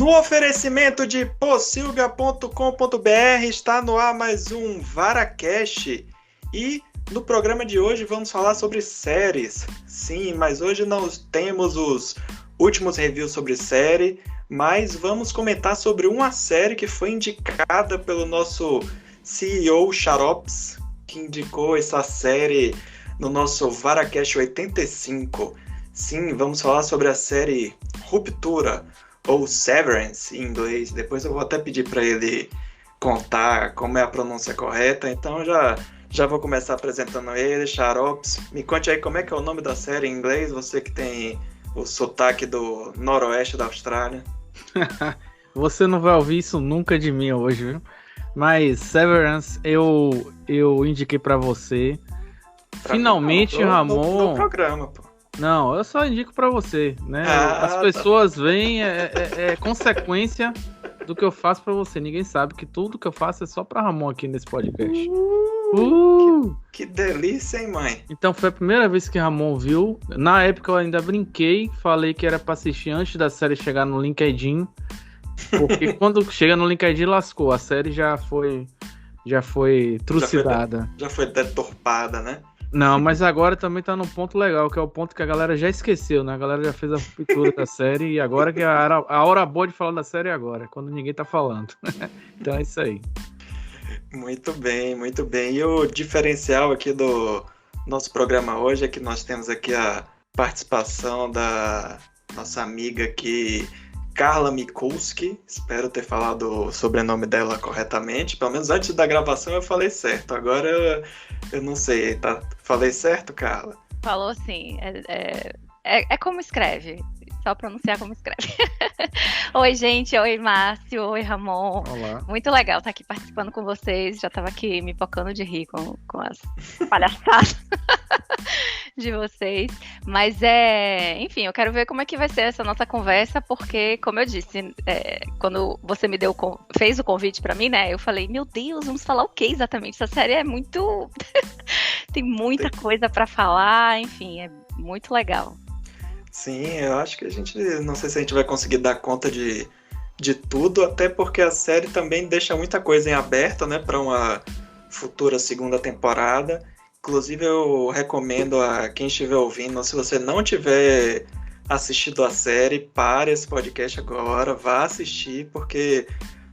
No oferecimento de pocilga.com.br está no ar mais um VaraCast e no programa de hoje vamos falar sobre séries. Sim, mas hoje não temos os últimos reviews sobre série, mas vamos comentar sobre uma série que foi indicada pelo nosso CEO Xarops, que indicou essa série no nosso VaraCast 85. Sim, vamos falar sobre a série Ruptura, ou Severance em inglês. Depois eu vou até pedir para ele contar como é a pronúncia correta. Então já vou começar apresentando ele, Xarops. Me conte aí como é que é o nome da série em inglês, você que tem o sotaque do noroeste da Austrália. Você não vai ouvir isso nunca de mim hoje, viu? Mas Severance eu indiquei para você. Finalmente, Ramon... No programa, pô. Não, eu só indico pra você, né? As pessoas veem, é consequência do que eu faço pra você. Ninguém sabe que tudo que eu faço é só pra Ramon aqui nesse podcast. Que delícia, hein, mãe? Então foi a primeira vez que Ramon viu. Na época eu ainda brinquei, falei que era pra assistir antes da série chegar no LinkedIn. Porque quando chega no LinkedIn lascou, a série já foi trucidada. Já foi deturpada, né? Não, mas agora também tá num ponto legal, que é o ponto que a galera já esqueceu, né? A galera já fez a ruptura da série e agora que a hora boa de falar da série é agora, quando ninguém tá falando. Então é isso aí. Muito bem, muito bem. E o diferencial aqui do nosso programa hoje é que nós temos aqui a participação da nossa amiga aqui, Carla Mikulski. Espero ter falado o sobrenome dela corretamente. Pelo menos antes da gravação eu falei certo. Agora eu não sei, tá? Falei certo, Carla? Falou sim. É como escreve. Só pronunciar como escreve. Oi, gente. Oi, Márcio. Oi, Ramon. Olá. Muito legal estar aqui participando com vocês. Já estava aqui me pocando de rir com as palhaçadas de vocês. Mas enfim, eu quero ver como é que vai ser essa nossa conversa, porque, como eu disse, quando você fez o convite pra mim, né? Eu falei, meu Deus, vamos falar o que exatamente? Essa série é muito... tem muita coisa pra falar, enfim, é muito legal. Sim, eu acho que não sei se a gente vai conseguir dar conta de tudo, até porque a série também deixa muita coisa em aberto, né, para uma futura segunda temporada. Inclusive eu recomendo a quem estiver ouvindo, se você não tiver assistido a série, pare esse podcast agora, vá assistir, porque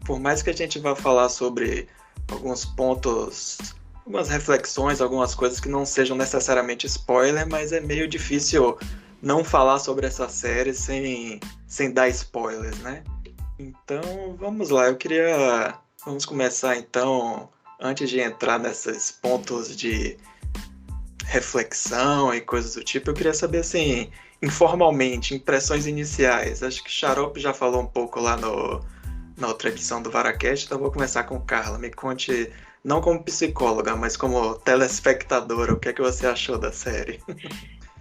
por mais que a gente vá falar sobre alguns pontos, algumas reflexões, algumas coisas que não sejam necessariamente spoiler, mas é meio difícil não falar sobre essa série sem dar spoilers, né? Então, vamos lá. Vamos começar, então, antes de entrar nesses pontos de reflexão e coisas do tipo, eu queria saber, assim, informalmente, impressões iniciais. Acho que Xarope já falou um pouco lá na outra edição do VaraCast, então vou começar com Carla. Me conte, não como psicóloga, mas como telespectadora, o que é que você achou da série?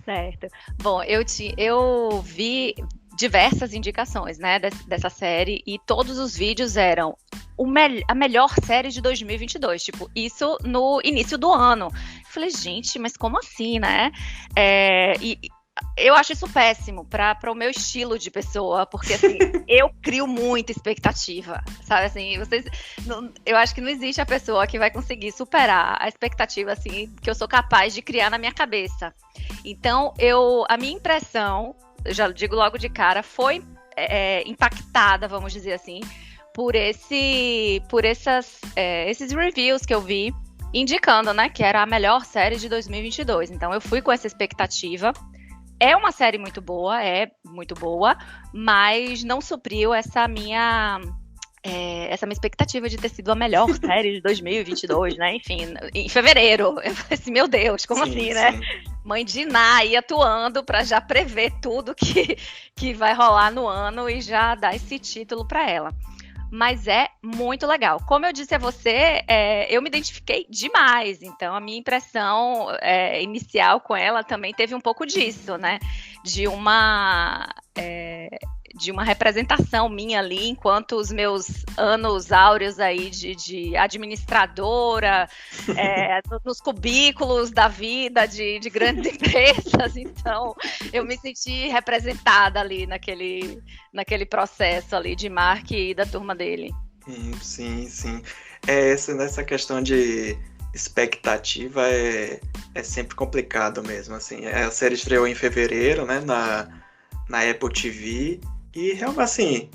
Certo. Bom, eu vi diversas indicações, né, dessa série, e todos os vídeos eram a melhor série de 2022, tipo, isso no início do ano. Eu falei, gente, mas como assim, né? E eu acho isso péssimo para o meu estilo de pessoa, porque assim, eu crio muita expectativa, sabe, assim, eu acho que não existe a pessoa que vai conseguir superar a expectativa, assim, que eu sou capaz de criar na minha cabeça. Então, a minha impressão, eu já digo logo de cara, foi impactada, vamos dizer assim, por esses reviews que eu vi, indicando, né, que era a melhor série de 2022. Então, eu fui com essa expectativa. É uma série muito boa, mas não supriu essa minha expectativa de ter sido a melhor série de 2022, né? Enfim, em fevereiro. Eu falei assim, meu Deus, como sim, assim, sim, né? Mãe de Ná aí atuando para já prever tudo que vai rolar no ano e já dar esse título para ela. Mas é muito legal. Como eu disse a você, eu me identifiquei demais. Então, a minha impressão inicial com ela também teve um pouco disso, né? de uma representação minha ali, enquanto os meus anos áureos aí de administradora, nos cubículos da vida de grandes empresas. Então, eu me senti representada ali naquele processo ali de Mark e da turma dele. Sim, sim. Nessa questão de expectativa é sempre complicado mesmo, assim. A série estreou em fevereiro, né, na Apple TV, e realmente, assim,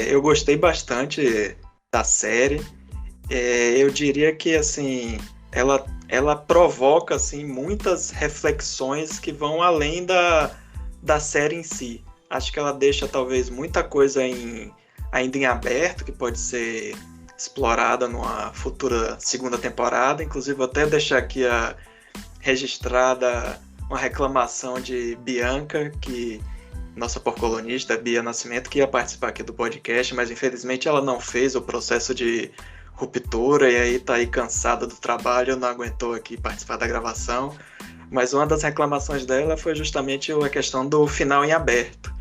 eu gostei bastante da série. Eu diria que, assim, ela provoca, assim, muitas reflexões que vão além da série em si. Acho que ela deixa, talvez, muita coisa ainda em aberto, que pode ser explorada numa futura segunda temporada. Inclusive, vou até deixar aqui registrada uma reclamação de Bianca, nossa porcolonista, Bia Nascimento, que ia participar aqui do podcast, mas infelizmente ela não fez o processo de ruptura, e aí tá aí cansada do trabalho, não aguentou aqui participar da gravação. Mas uma das reclamações dela foi justamente a questão do final em aberto.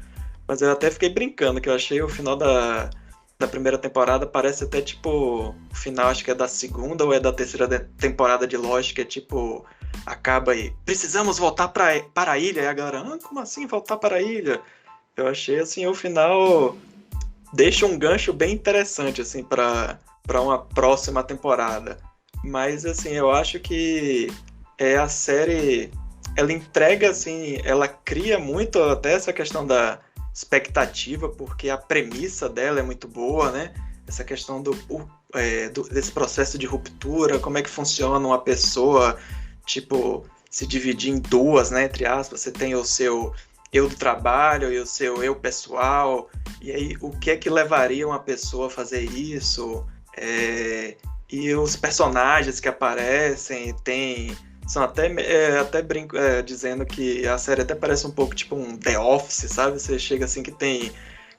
Mas eu até fiquei brincando, que eu achei o final da primeira temporada parece até tipo o final, acho que é da segunda ou é da terceira temporada de Lost, que é tipo, acaba aí, precisamos voltar para a ilha, e a galera, como assim voltar para a ilha? Eu achei assim, o final deixa um gancho bem interessante assim para uma próxima temporada. Mas assim, eu acho que a série, ela entrega assim, ela cria muito até essa questão da expectativa, porque a premissa dela é muito boa, né? Essa questão desse processo de ruptura, como é que funciona uma pessoa, tipo, se dividir em duas, né? Entre aspas, você tem o seu eu do trabalho e o seu eu pessoal, e aí o que é que levaria uma pessoa a fazer isso? E os personagens que aparecem, são até brinco dizendo que a série até parece um pouco tipo um The Office, sabe? Você chega assim que tem...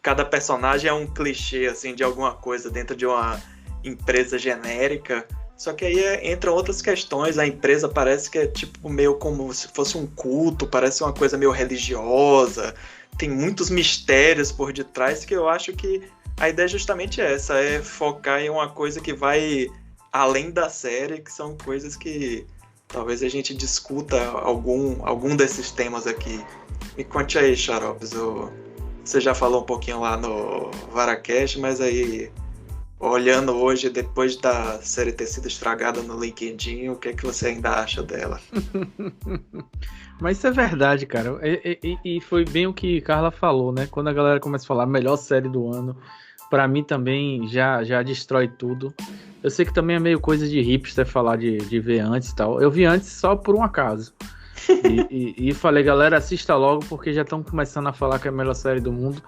Cada personagem é um clichê, assim, de alguma coisa dentro de uma empresa genérica. Só que aí entram outras questões. A empresa parece que é tipo meio como se fosse um culto, parece uma coisa meio religiosa. Tem muitos mistérios por detrás, que eu acho que a ideia é justamente essa, é focar em uma coisa que vai além da série, que são coisas que talvez a gente discuta algum desses temas aqui. Me conte aí, Xaropes. Você já falou um pouquinho lá no Varacast, mas aí, olhando hoje, depois da série ter sido estragada no LinkedIn, o que é que você ainda acha dela? Mas isso é verdade, cara. E foi bem o que Carla falou, né? Quando a galera começa a falar melhor série do ano, pra mim também já destrói tudo. Eu sei que também é meio coisa de hipster falar de ver antes e tal. Eu vi antes só por um acaso. E falei, galera, assista logo, porque já estão começando a falar que é a melhor série do mundo.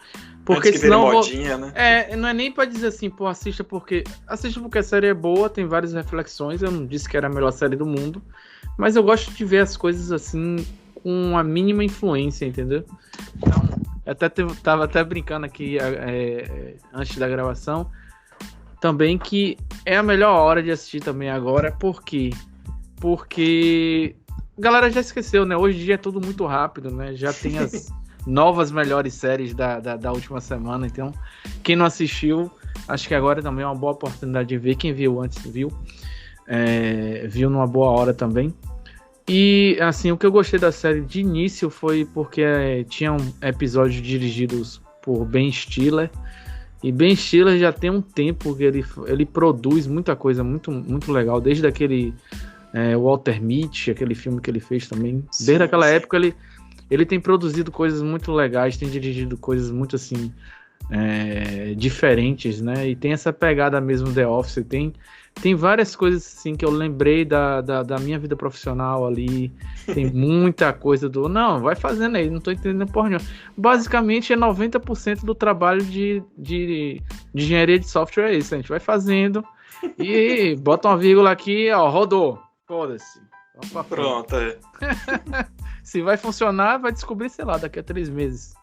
Porque senão modinha, né? Não é nem pra dizer assim, pô, assista porque a série é boa, tem várias reflexões. Eu não disse que era a melhor série do mundo, mas eu gosto de ver as coisas assim com a mínima influência, entendeu? Então, tava até brincando aqui antes da gravação também, que é a melhor hora de assistir também agora. Por quê? Porque a galera já esqueceu, né? Hoje em dia é tudo muito rápido, né? Já tem as novas melhores séries da última semana. Então, quem não assistiu, acho que agora também é uma boa oportunidade de ver. Quem viu antes, viu numa boa hora também. E, assim, o que eu gostei da série de início foi porque tinham episódios dirigidos por Ben Stiller. E Ben Stiller já tem um tempo que ele produz muita coisa muito, muito legal. Desde aquele Walter Mitty, aquele filme que ele fez também. Desde aquela época ele tem produzido coisas muito legais, tem dirigido coisas muito assim diferentes, né? E tem essa pegada mesmo The Office, tem várias coisas assim que eu lembrei da minha vida profissional ali. Tem muita coisa não, vai fazendo aí, não tô entendendo porra nenhuma. Basicamente é 90% do trabalho de engenharia de software, é isso, a gente vai fazendo e bota uma vírgula aqui, ó, rodou, foda-se. Pronto, Se vai funcionar, vai descobrir, sei lá, daqui a 3 meses.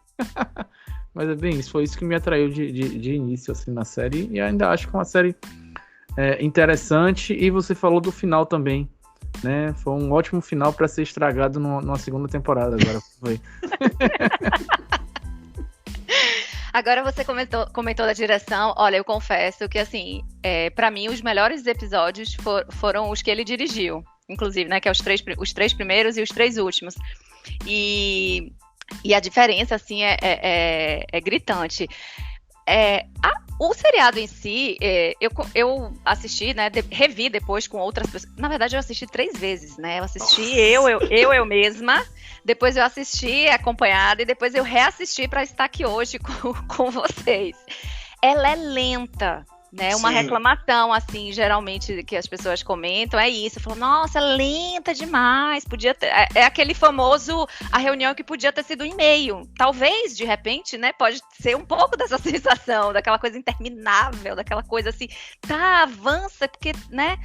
Mas é bem isso, foi isso que me atraiu de início assim, na série, e ainda acho que é uma série interessante. E você falou do final também, né? Foi um ótimo final para ser estragado numa segunda temporada agora. Foi. Agora você comentou da direção. Olha, eu confesso que, assim, pra mim, os melhores episódios foram os que ele dirigiu. Inclusive, né? Que é os três primeiros e os 3 últimos. E a diferença, assim, é gritante. O seriado em si, eu assisti, né? Revi depois com outras pessoas. Na verdade, eu assisti 3 vezes, né? Eu assisti eu mesma. Depois eu assisti acompanhada e depois eu reassisti para estar aqui hoje com vocês. Ela é lenta, né? Uma reclamação, assim, geralmente que as pessoas comentam é isso. Falam, nossa, lenta demais. Podia ter... É aquele famoso, a reunião que podia ter sido em e-mail. Talvez, de repente, né? Pode ser um pouco dessa sensação, daquela coisa interminável, daquela coisa assim, tá, avança, porque, né?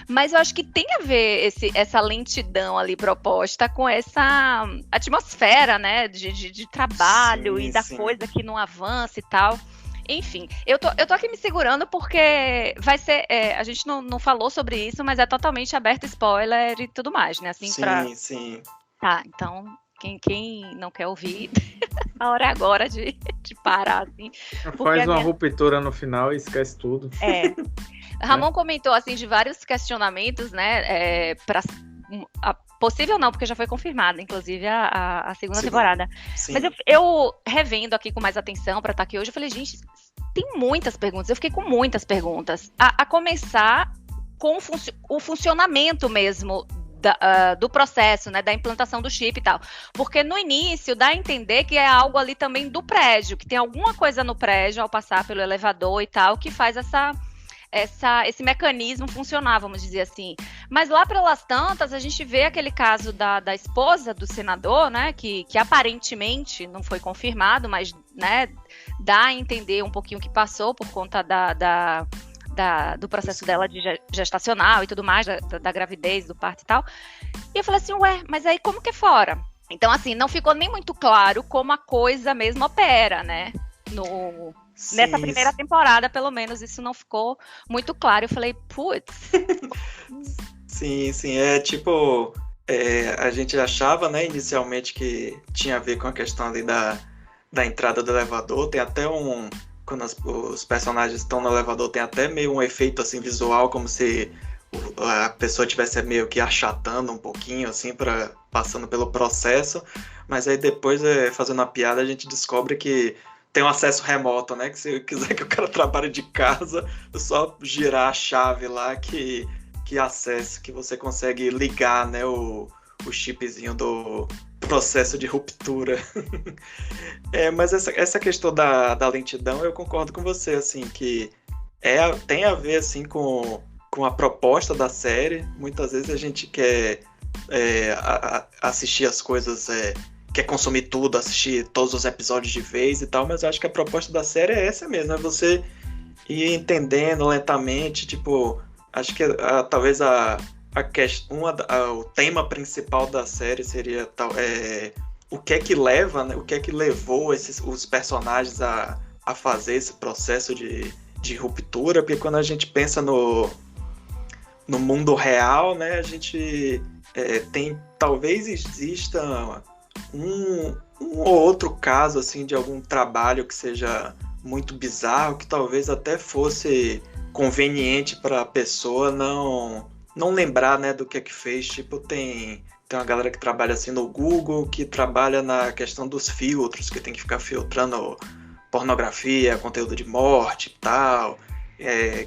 Mas eu acho que tem a ver essa lentidão ali proposta com essa atmosfera, né, de trabalho e da coisa que não avança e tal. Enfim, eu tô aqui me segurando porque vai ser... a gente não falou sobre isso, mas é totalmente aberto spoiler e tudo mais, né? Assim, sim. Tá, então... Quem não quer ouvir, a hora é agora de parar, assim. Faz uma ruptura no final e esquece tudo. Ramon comentou, assim, de vários questionamentos, né, possível não, porque já foi confirmada, inclusive, a segunda temporada. Sim. Mas eu revendo aqui com mais atenção para estar aqui hoje, eu falei, gente, tem muitas perguntas, eu fiquei com muitas perguntas. A começar com o funcionamento mesmo do processo, né, da implantação do chip e tal, porque no início dá a entender que é algo ali também do prédio, que tem alguma coisa no prédio ao passar pelo elevador e tal, que faz esse mecanismo funcionar, vamos dizer assim. Mas lá pelas tantas, a gente vê aquele caso da esposa do senador, né, que aparentemente não foi confirmado, mas, né, dá a entender um pouquinho o que passou por conta do processo dela de gestacional e tudo mais, da gravidez, do parto e tal. E eu falei assim, mas aí como que é fora? Então, assim, não ficou nem muito claro como a coisa mesmo opera, né? Nessa primeira temporada, pelo menos, isso não ficou muito claro. Eu falei, putz. Sim, tipo... a gente achava, né, inicialmente que tinha a ver com a questão ali da entrada do elevador. Tem até quando os personagens estão no elevador, tem até meio um efeito assim visual, como se a pessoa estivesse meio que achatando um pouquinho, assim, passando pelo processo. Mas aí depois, fazendo uma piada, a gente descobre que tem um acesso remoto, né? Que se quiser que o cara trabalhe de casa, é só girar a chave lá que acessa, que você consegue ligar, né, o chipzinho do processo de ruptura. Mas essa questão da lentidão, eu concordo com você, assim, que tem a ver, assim, com a proposta da série. Muitas vezes a gente quer assistir as coisas, quer consumir tudo, assistir todos os episódios de vez e tal, mas eu acho que a proposta da série é essa mesmo, é você ir entendendo lentamente, tipo, acho que talvez o tema principal da série seria o que é que leva, né, o que é que levou os personagens a fazer esse processo de ruptura, porque quando a gente pensa no mundo real, né, a gente talvez exista um ou outro caso assim, de algum trabalho que seja muito bizarro, que talvez até fosse conveniente para a pessoa não lembrar, né, do que é que fez. Tipo, tem uma galera que trabalha assim no Google, que trabalha na questão dos filtros, que tem que ficar filtrando pornografia, conteúdo de morte e tal.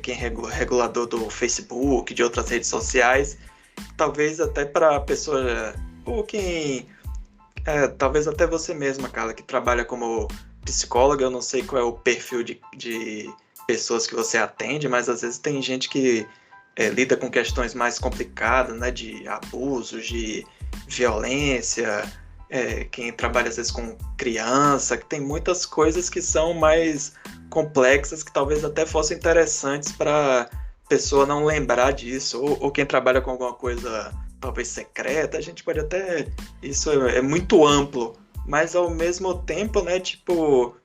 Quem é regulador do Facebook, de outras redes sociais. Talvez até para a pessoa, ou quem... talvez até você mesma, Carla, que trabalha como psicóloga. Eu não sei qual é o perfil de pessoas que você atende, mas às vezes tem gente que lida com questões mais complicadas, né, de abusos, de violência, quem trabalha às vezes com criança, que tem muitas coisas que são mais complexas, que talvez até fossem interessantes para a pessoa não lembrar disso, ou quem trabalha com alguma coisa talvez secreta. A gente pode até... Isso é muito amplo, mas ao mesmo tempo, né, tipo,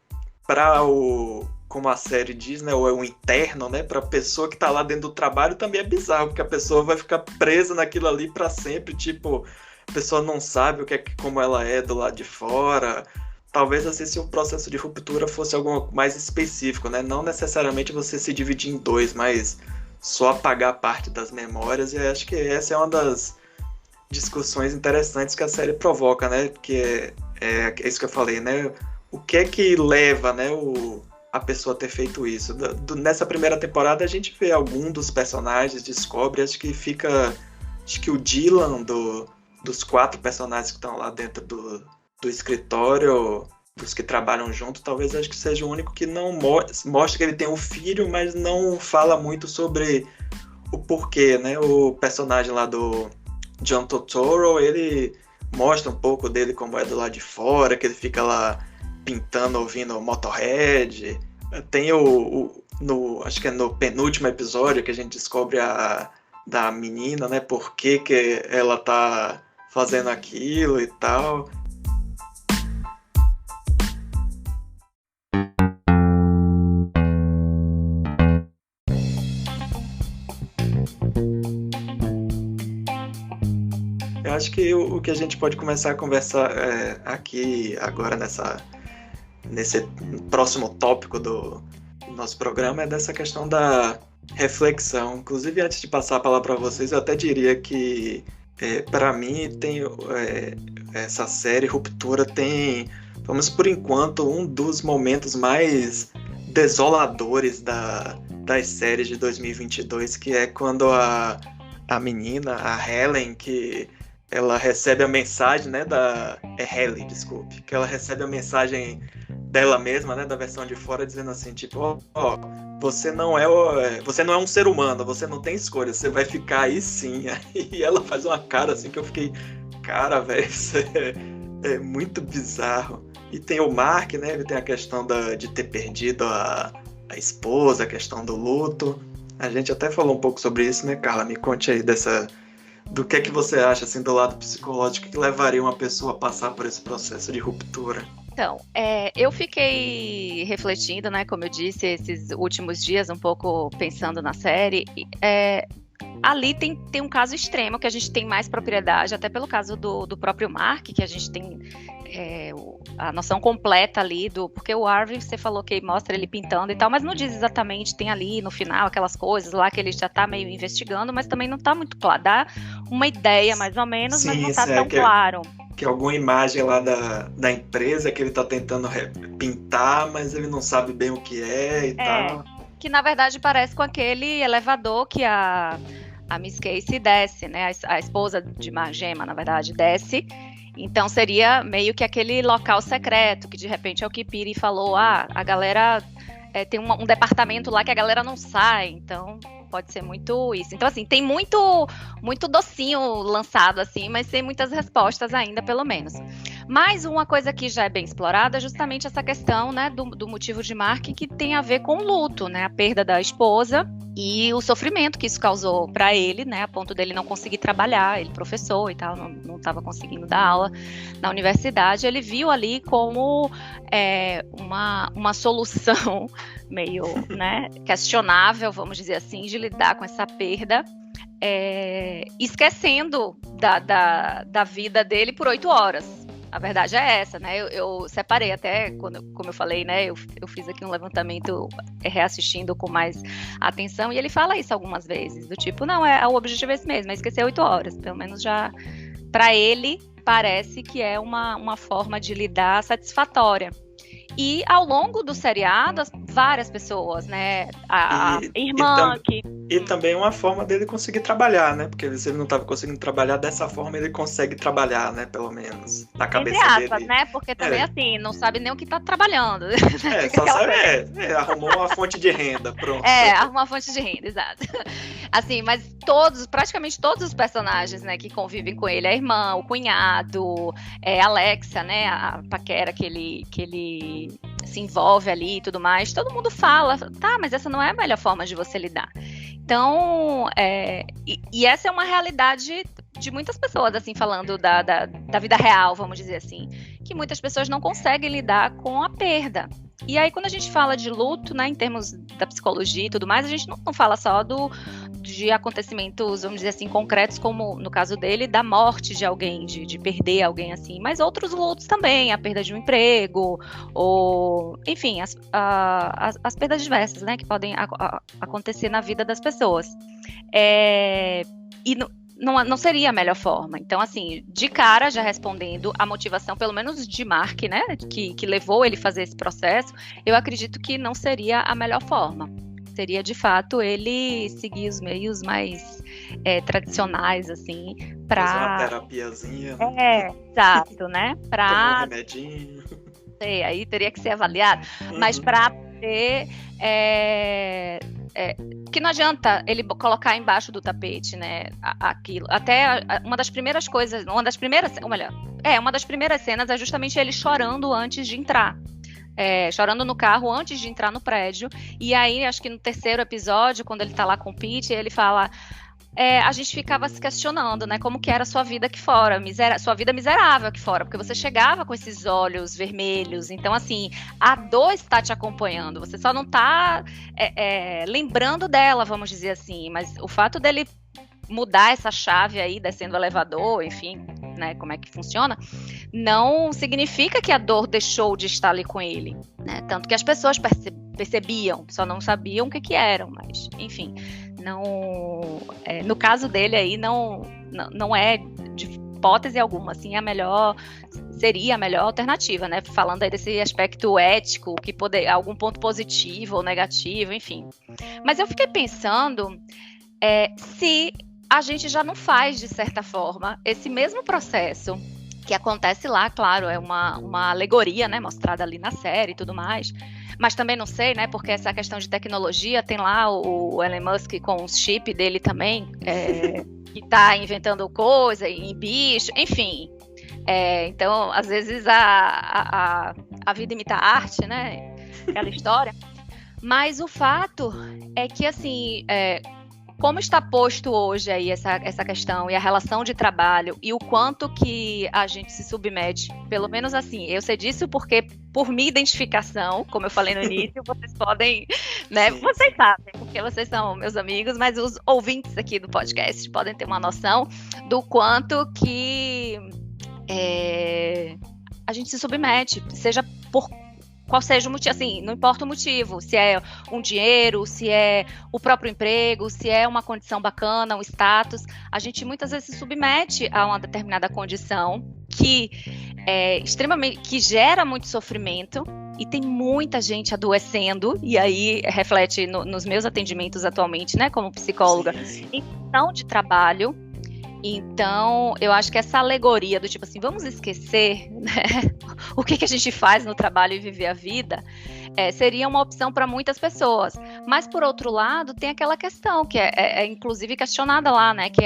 como a série diz, né, o interno, né, para a pessoa que está lá dentro do trabalho também é bizarro, porque a pessoa vai ficar presa naquilo ali para sempre, tipo, a pessoa não sabe como ela é do lado de fora, talvez assim, se o processo de ruptura fosse algo mais específico, né? Não necessariamente você se dividir em dois, mas só apagar parte das memórias. E acho que essa é uma das discussões interessantes que a série provoca, né? Que é isso que eu falei, né? O que é que leva, né, a pessoa a ter feito isso? Nessa primeira temporada a gente vê algum dos personagens, descobre, acho que o Dylan dos 4 personagens que estão lá dentro do escritório, dos que trabalham junto, talvez acho que seja o único que não mostra que ele tem um filho, mas não fala muito sobre o porquê, né? O personagem lá do John Turturro, ele mostra um pouco dele como é do lado de fora, que ele fica lá pintando, ouvindo Motorhead. Tem acho que é no penúltimo episódio que a gente descobre da menina, né? Por que ela tá fazendo aquilo e tal. Eu acho que o que a gente pode começar a conversar aqui agora nesse próximo tópico do nosso programa é dessa questão da reflexão. Inclusive, antes de passar a palavra para vocês, eu até diria que para mim tem essa série Ruptura tem, vamos por enquanto, um dos momentos mais desoladores das séries de 2022, que é quando a menina, a Helen, que ela recebe a mensagem, né, Hayley, desculpe, que ela recebe a mensagem dela mesma, né, da versão de fora, dizendo assim, tipo, você não é um ser humano, você não tem escolha, você vai ficar aí sim. E ela faz uma cara assim que eu fiquei, cara, velho, isso é muito bizarro. E tem o Mark, né, ele tem a questão de ter perdido a esposa, a questão do luto. A gente até falou um pouco sobre isso, né, Carla? Me conte aí do que você acha, assim, do lado psicológico, que levaria uma pessoa a passar por esse processo de ruptura. Então, eu fiquei refletindo, né, como eu disse, esses últimos dias, um pouco pensando na série. Ali tem um caso extremo que a gente tem mais propriedade, até pelo caso do próprio Mark, que a gente tem a noção completa ali porque o Harvey, você falou que mostra ele pintando e tal, mas não diz exatamente, tem ali no final aquelas coisas lá que ele já tá meio investigando, mas também não tá muito claro, dá uma ideia mais ou menos, sim, mas não tá tão claro. Que alguma imagem lá da empresa que ele tá tentando pintar, mas ele não sabe bem o que é e tal. Que na verdade parece com aquele elevador que a Miss Casey desce, né? A esposa de Margema, na verdade, desce. Então seria meio que aquele local secreto, que de repente é o que Piri falou, a galera tem um departamento lá que a galera não sai, então pode ser muito isso. Então assim, tem muito docinho lançado assim, mas sem muitas respostas ainda, pelo menos. Mas uma coisa que já é bem explorada é justamente essa questão, né, do motivo de Mark, que tem a ver com o luto, né, a perda da esposa e o sofrimento que isso causou para ele, né, a ponto dele não conseguir trabalhar, ele professor e tal, não estava conseguindo dar aula na universidade. Ele viu ali como uma solução meio, né, questionável, vamos dizer assim, de lidar com essa perda, esquecendo da vida dele por 8 horas. A verdade é essa, né? Eu separei até, como eu falei, né? Eu fiz aqui um levantamento reassistindo com mais atenção, e ele fala isso algumas vezes, do tipo, não, o objetivo é esse mesmo, é esquecer 8 horas. Pelo menos já, para ele, parece que é uma forma de lidar satisfatória. E ao longo do seriado, várias pessoas, né? A irmã E também uma forma dele conseguir trabalhar, né? Porque se ele não estava conseguindo trabalhar dessa forma, ele consegue trabalhar, né? Pelo menos, na cabeça dele. Né? Porque também, assim, não sabe nem o que tá trabalhando. Só sabe, arrumou uma fonte de renda, pronto. Arrumou uma fonte de renda, exato. Assim, mas praticamente todos os personagens, né, que convivem com ele, a irmã, o cunhado, a Alexa, né, a paquera que ele se envolve ali e tudo mais, todo mundo fala, tá, mas essa não é a melhor forma de você lidar. Então, e essa é uma realidade de muitas pessoas, assim, falando da vida real, vamos dizer assim, que muitas pessoas não conseguem lidar com a perda. E aí, quando a gente fala de luto, né, em termos da psicologia e tudo mais, a gente não fala só do de acontecimentos, vamos dizer assim, concretos, como no caso dele, da morte de alguém, de perder alguém assim, mas outros lutos também, a perda de um emprego, ou, enfim, as perdas diversas, né, que podem acontecer na vida das pessoas. E não seria a melhor forma. Então, assim, de cara, já respondendo, a motivação, pelo menos de Mark, né, que levou ele a fazer esse processo, eu acredito que não seria a melhor forma. Seria, de fato, ele seguir os meios mais tradicionais, assim, para... Fazer uma terapiazinha. Né? Exato, né? Tomar um remedinho. Sei, aí teria que ser avaliado. Mas para poder... que não adianta ele colocar embaixo do tapete, né, aquilo. Até uma das primeiras cenas é justamente ele chorando antes de entrar. Chorando no carro antes de entrar no prédio. E aí, acho que no terceiro episódio, quando ele tá lá com o Pete, ele fala... a gente ficava se questionando, né? Como que era a sua vida aqui fora, sua vida miserável aqui fora, porque você chegava com esses olhos vermelhos. Então, assim, a dor está te acompanhando. Você só não tá lembrando dela, vamos dizer assim. Mas o fato dele mudar essa chave aí, descendo o elevador, enfim, né, como é que funciona, não significa que a dor deixou de estar ali com ele, né? Tanto que as pessoas percebiam, só não sabiam o que eram, mas, enfim, não, no caso dele aí, não é de hipótese alguma, assim, seria a melhor alternativa, né? Falando aí desse aspecto ético, que algum ponto positivo ou negativo, enfim. Mas eu fiquei pensando se a gente já não faz, de certa forma, esse mesmo processo que acontece lá, claro, é uma alegoria, né, mostrada ali na série e tudo mais, mas também não sei, né, porque essa questão de tecnologia, tem lá o Elon Musk com os chips dele também, que tá inventando coisa em bicho, enfim. Então, às vezes a vida imita a arte, né, aquela história. Mas o fato é que, assim, como está posto hoje aí essa questão e a relação de trabalho e o quanto que a gente se submete, pelo menos assim, eu sei disso porque por minha identificação, como eu falei no início, vocês podem, né, sim, vocês sabem, porque vocês são meus amigos, mas os ouvintes aqui do podcast podem ter uma noção do quanto que a gente se submete, seja por qual seja o motivo, assim, não importa o motivo, se é um dinheiro, se é o próprio emprego, se é uma condição bacana, um status, a gente muitas vezes se submete a uma determinada condição que que gera muito sofrimento e tem muita gente adoecendo, e aí reflete nos meus atendimentos atualmente, né, como psicóloga, em questão de trabalho. Então, eu acho que essa alegoria do tipo assim, vamos esquecer, né, o que a gente faz no trabalho e viver a vida, seria uma opção para muitas pessoas. Mas, por outro lado, tem aquela questão que é inclusive questionada lá, né, que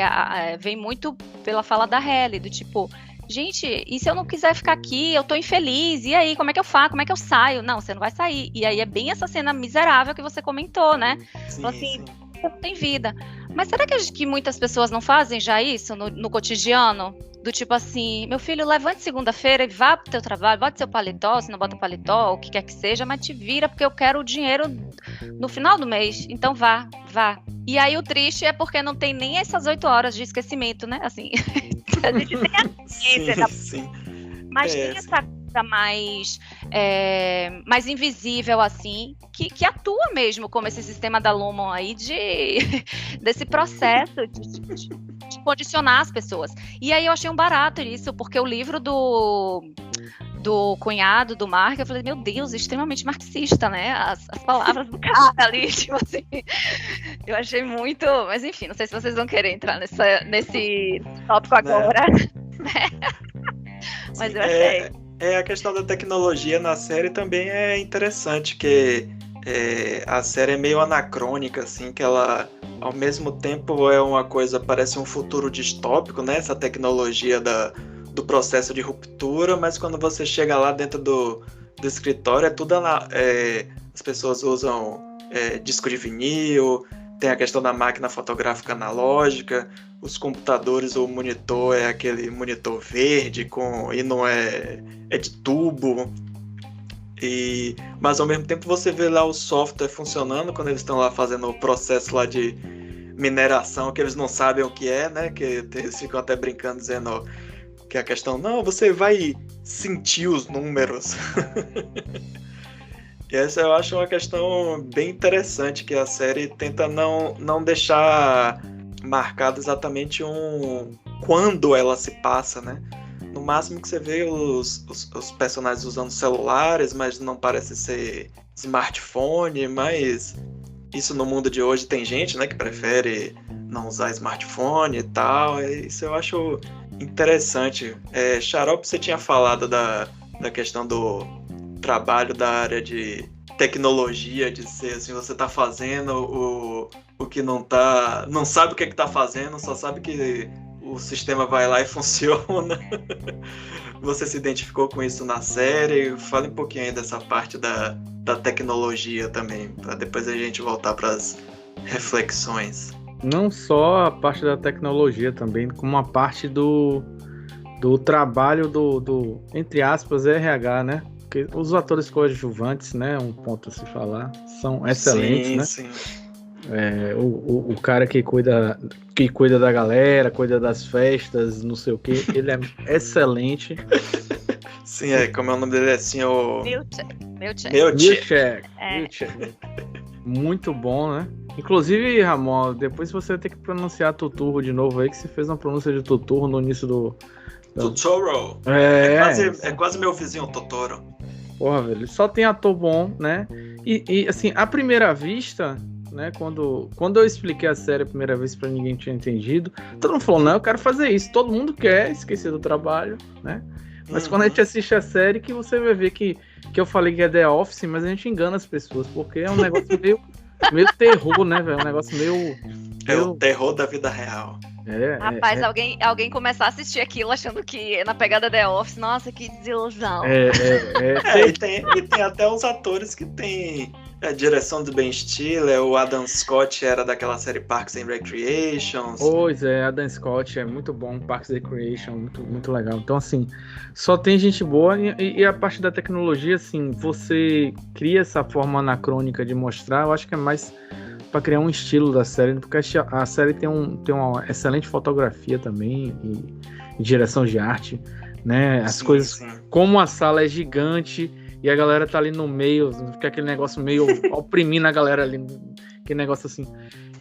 vem muito pela fala da Halle, do tipo, gente, e se eu não quiser ficar aqui, eu tô infeliz, e aí, como é que eu faço, como é que eu saio? Não, você não vai sair. E aí é bem essa cena miserável que você comentou, né? Sim, assim, você não tem vida. Mas será que muitas pessoas não fazem já isso no cotidiano? Do tipo assim, meu filho, levante segunda-feira e vá pro teu trabalho, bota seu paletó, se não bota paletó, o que quer que seja, mas te vira porque eu quero o dinheiro no final do mês, então vá. E aí o triste é porque não tem nem essas 8 horas de esquecimento, né? Assim, a gente tem a ciência, sim. Mas tem essa coisa mais invisível, assim, que atua mesmo como esse sistema da Lumon aí desse processo de condicionar as pessoas. E aí eu achei um barato isso, porque o livro do cunhado do Mark, eu falei, meu Deus, extremamente marxista, né? As palavras do cara ali, tipo assim. Eu achei muito... Mas enfim, não sei se vocês vão querer entrar nesse tópico agora. Né? Mas eu achei. A questão da tecnologia na série também é interessante, que a série é meio anacrônica, assim, que ela, ao mesmo tempo, é uma coisa, parece um futuro distópico, né? Essa tecnologia do processo de ruptura, mas quando você chega lá dentro do escritório, as pessoas usam disco de vinil, tem a questão da máquina fotográfica analógica, os computadores, o monitor é aquele monitor verde e não é de tubo. Mas ao mesmo tempo você vê lá o software funcionando quando eles estão lá fazendo o processo lá de mineração que eles não sabem o que é, né? Que eles ficam até brincando, dizendo que a questão, não, você vai sentir os números. E essa eu acho uma questão bem interessante, que a série tenta não deixar marcado exatamente quando ela se passa, né? No máximo que você vê os personagens usando celulares, mas não parece ser smartphone, mas isso no mundo de hoje tem gente, né, que prefere não usar smartphone e tal. Isso eu acho interessante. Xarope, você tinha falado da questão do trabalho da área de tecnologia, de ser assim, você tá fazendo o que não sabe o que tá fazendo, só sabe que o sistema vai lá e funciona. Você se identificou com isso na série? Fale um pouquinho aí dessa parte da tecnologia também, para depois a gente voltar para as reflexões. Não só a parte da tecnologia também, como a parte do trabalho do entre aspas, RH, né? Porque os atores coadjuvantes, né, um ponto a se falar, são excelentes, sim, né? Sim. O cara que cuida da galera, cuida das festas, não sei o que, ele é excelente. Sim, como é o nome dele? É assim, o... Milchek. Muito bom, né? Inclusive, Ramon, depois você vai ter que pronunciar Tuturro de novo aí, que você fez uma pronúncia de Tuturro no início do... Totoro. É quase meu vizinho Totoro. Porra, velho, só tem ator bom, né? E assim, à primeira vista, né, quando eu expliquei a série a primeira vez pra ninguém tinha entendido, todo mundo falou, não, eu quero fazer isso. Todo mundo quer esquecer do trabalho, né? Mas quando a gente assiste a série, que você vai ver que eu falei que é The Office, mas a gente engana as pessoas, porque é um negócio meio terror, né, velho? Um negócio meio... É o terror da vida real. Rapaz, alguém começar a assistir aquilo achando que é na pegada The Office, nossa, que desilusão. E tem até uns atores que tem a direção do Ben Stiller, o Adam Scott era daquela série Parks and Recreation. Pois é, Adam Scott é muito bom, Parks and Recreation, muito, muito legal. Então, assim, só tem gente boa e a parte da tecnologia, assim, você cria essa forma anacrônica de mostrar, eu acho que é mais para criar um estilo da série, porque a série tem uma excelente fotografia também e direção de arte, né? As coisas, sim. Como a sala é gigante e a galera tá ali no meio, fica aquele negócio meio oprimindo a galera ali, aquele negócio assim.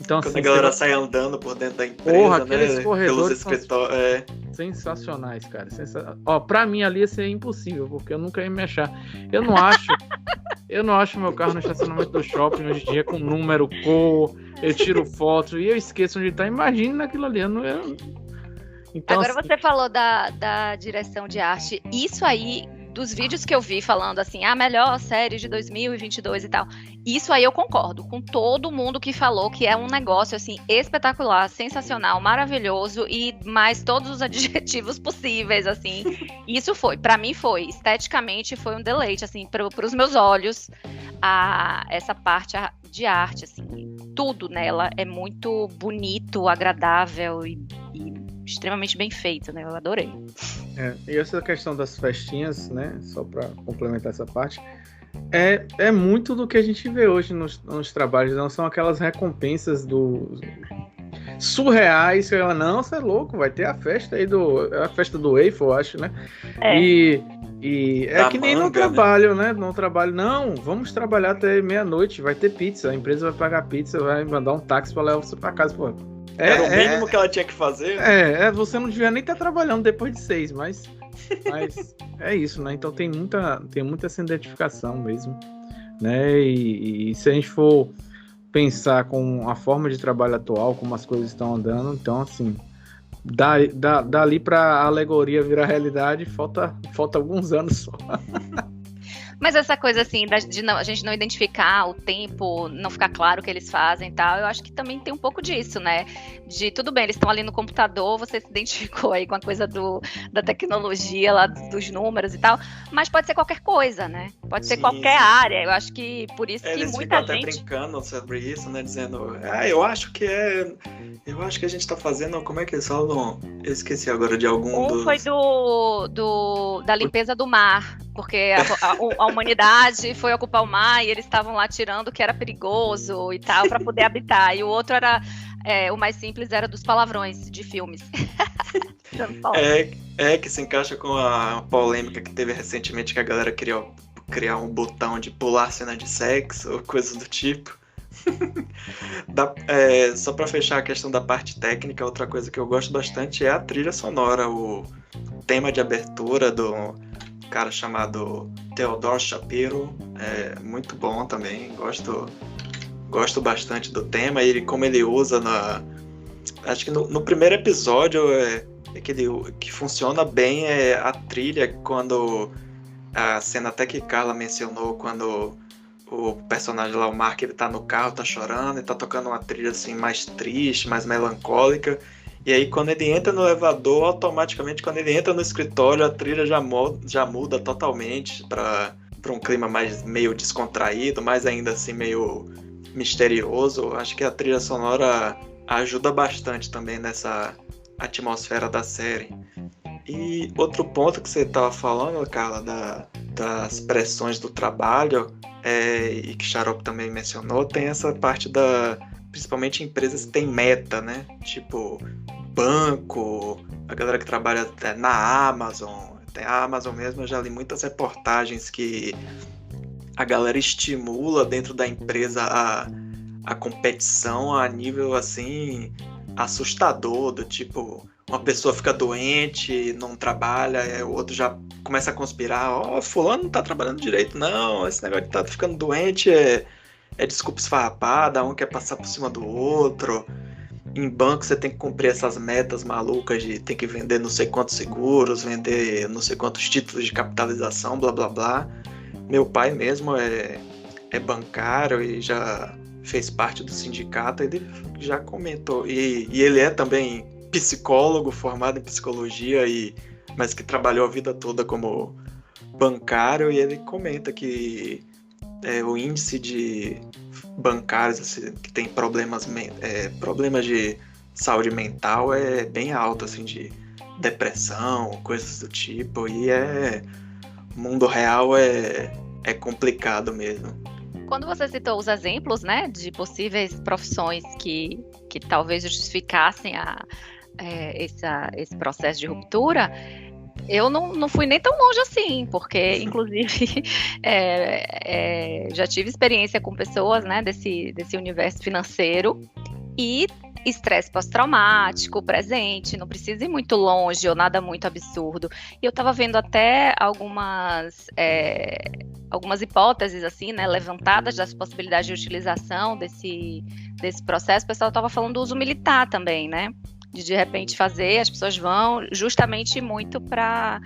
Então, quando assim, a galera sai andando por dentro da empresa, aqueles né? Corredores pelos escritórios. Sensacionais, cara. Pra mim ali ia ser impossível, porque eu nunca ia me achar. Eu não acho meu carro no estacionamento do shopping hoje em dia com número, cor, eu tiro foto e eu esqueço onde tá. Imagine naquilo ali. Então, agora assim... você falou da direção de arte. Isso aí, dos vídeos que eu vi falando assim, a melhor série de 2022 e tal, isso aí eu concordo com todo mundo que falou que é um negócio assim espetacular, sensacional, maravilhoso e mais todos os adjetivos possíveis, assim. Isso pra mim foi, esteticamente foi um deleite, assim, pros meus olhos, essa parte de arte, assim, tudo nela é muito bonito, agradável e extremamente bem feito, né? Eu adorei. E essa questão das festinhas, né? Só para complementar essa parte, é muito do que a gente vê hoje nos trabalhos, não são aquelas recompensas surreais, que ela, não, você é louco, vai ter a festa aí a festa do Eiffel, acho, né? E é que nem no trabalho, né? No trabalho, não, vamos trabalhar até meia-noite, vai ter pizza, a empresa vai pagar pizza, vai mandar um táxi para levar você para casa, pô. Era o mínimo que ela tinha que fazer. Você não devia nem estar trabalhando depois de 6, mas é isso, né? Então tem muita essa identificação mesmo, né? E se a gente for pensar com a forma de trabalho atual, como as coisas estão andando, então assim, dali para a alegoria virar realidade, falta alguns anos só. Mas essa coisa assim, a gente não identificar o tempo, não ficar claro o que eles fazem e tal, eu acho que também tem um pouco disso, né? Tudo bem, eles estão ali no computador, você se identificou aí com a coisa da tecnologia lá, dos números e tal, mas pode ser qualquer coisa, né? Pode ser qualquer área, eu acho que por isso que eles muita ficam gente... até brincando sobre isso, né? Dizendo, eu acho que a gente tá fazendo, como é que eles falam? Eu esqueci agora de algum dos... foi da limpeza do mar, porque a humanidade foi ocupar o mar e eles estavam lá tirando o que era perigoso e tal, para poder habitar. E o outro era o mais simples era dos palavrões de filmes. Que se encaixa com a polêmica que teve recentemente, que a galera queria criar um botão de pular cena de sexo ou coisas do tipo. Só pra fechar a questão da parte técnica, outra coisa que eu gosto bastante é a trilha sonora, o tema de abertura do cara chamado Theodore Shapiro, é muito bom também, gosto bastante do tema, e como ele usa acho que no primeiro episódio que funciona bem é a trilha, quando a cena até que Carla mencionou, quando o personagem lá, o Mark, ele tá no carro, tá chorando e tá tocando uma trilha assim mais triste, mais melancólica, e aí quando ele entra no elevador, automaticamente quando ele entra no escritório, a trilha já muda totalmente para um clima mais meio descontraído, mas ainda assim meio misterioso. Acho que a trilha sonora ajuda bastante também nessa atmosfera da série. E outro ponto que você estava falando, Carla, das pressões do trabalho, e que Xarope também mencionou, tem essa parte principalmente empresas que têm meta, né? Tipo, banco, a galera que trabalha na Amazon. Tem a Amazon mesmo, eu já li muitas reportagens que a galera estimula dentro da empresa a competição a nível, assim, assustador, do tipo, uma pessoa fica doente, não trabalha, o outro já começa a conspirar, fulano não tá trabalhando direito, não, esse negócio de tá ficando doente é desculpa esfarrapada, um quer passar por cima do outro. Em banco você tem que cumprir essas metas malucas de ter que vender não sei quantos seguros, vender não sei quantos títulos de capitalização, blá blá blá. Meu pai mesmo é bancário e já fez parte do sindicato, ele já comentou. E ele é também psicólogo, formado em psicologia, mas que trabalhou a vida toda como bancário, e ele comenta que o índice de bancários assim, que tem problemas de saúde mental é bem alto, assim, de depressão, coisas do tipo, e o mundo real é complicado mesmo. Quando você citou os exemplos, né, de possíveis profissões que talvez justificassem esse processo de ruptura, eu não fui nem tão longe assim, porque, inclusive, já tive experiência com pessoas, né, desse universo financeiro, e estresse pós-traumático presente, não precisa ir muito longe ou nada muito absurdo. E eu estava vendo até algumas hipóteses, assim, né, levantadas das possibilidades de utilização desse processo. O pessoal estava falando do uso militar também, né? De repente fazer, as pessoas vão justamente muito para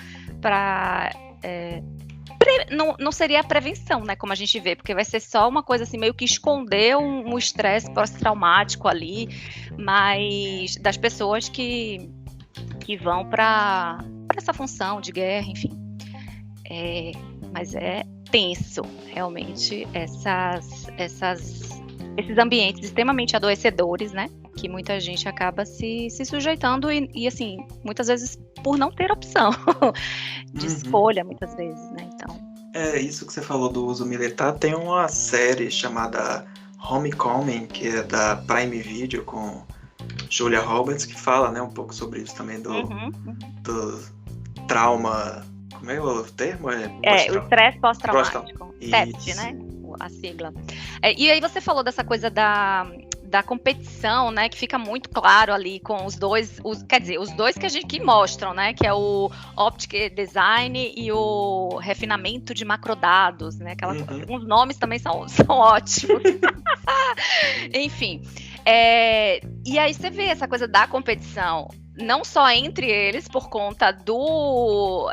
não seria a prevenção, né, como a gente vê, porque vai ser só uma coisa assim, meio que esconder um estresse pós-traumático ali, mas das pessoas que vão para essa função de guerra, enfim. Mas é tenso, realmente, esses ambientes extremamente adoecedores, né, que muita gente acaba se sujeitando e assim, muitas vezes por não ter opção de escolha, muitas vezes, né, então. Isso que você falou do uso militar, tem uma série chamada Homecoming, que é da Prime Video, com Julia Roberts, que fala, né, um pouco sobre isso também, do trauma, como é o termo? O estresse pós-traumático, TEPT, né, a sigla. E aí você falou dessa coisa da competição, né, que fica muito claro ali com os dois, quer dizer, os dois que mostram, né, que é o Optic Design e o refinamento de macrodados, né, os nomes também são ótimos. Enfim, e aí você vê essa coisa da competição, não só entre eles, por conta do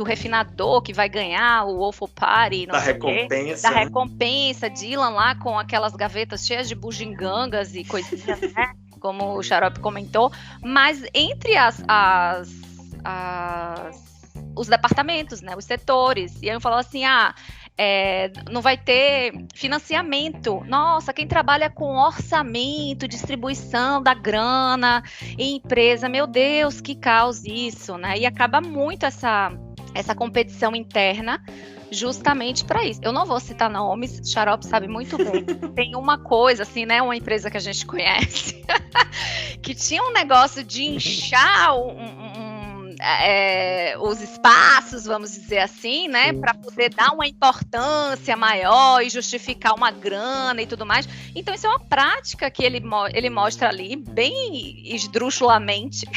refinador que vai ganhar o Waffle Party, da recompensa, recompensa, Dylan lá com aquelas gavetas cheias de bugigangas e coisinhas, né? Como o Xarope comentou, mas entre os departamentos, né, os setores, e aí eu falo assim, não vai ter financiamento. Nossa, quem trabalha com orçamento, distribuição da grana em empresa, meu Deus, que caos isso, né? E acaba muito essa competição interna justamente para isso. Eu não vou citar nomes, Xarope sabe muito bem. Tem uma coisa, assim, né? Uma empresa que a gente conhece, que tinha um negócio de inchar os espaços, vamos dizer assim, né, para poder dar uma importância maior e justificar uma grana e tudo mais. Então isso é uma prática que ele mostra ali bem esdrúxulamente,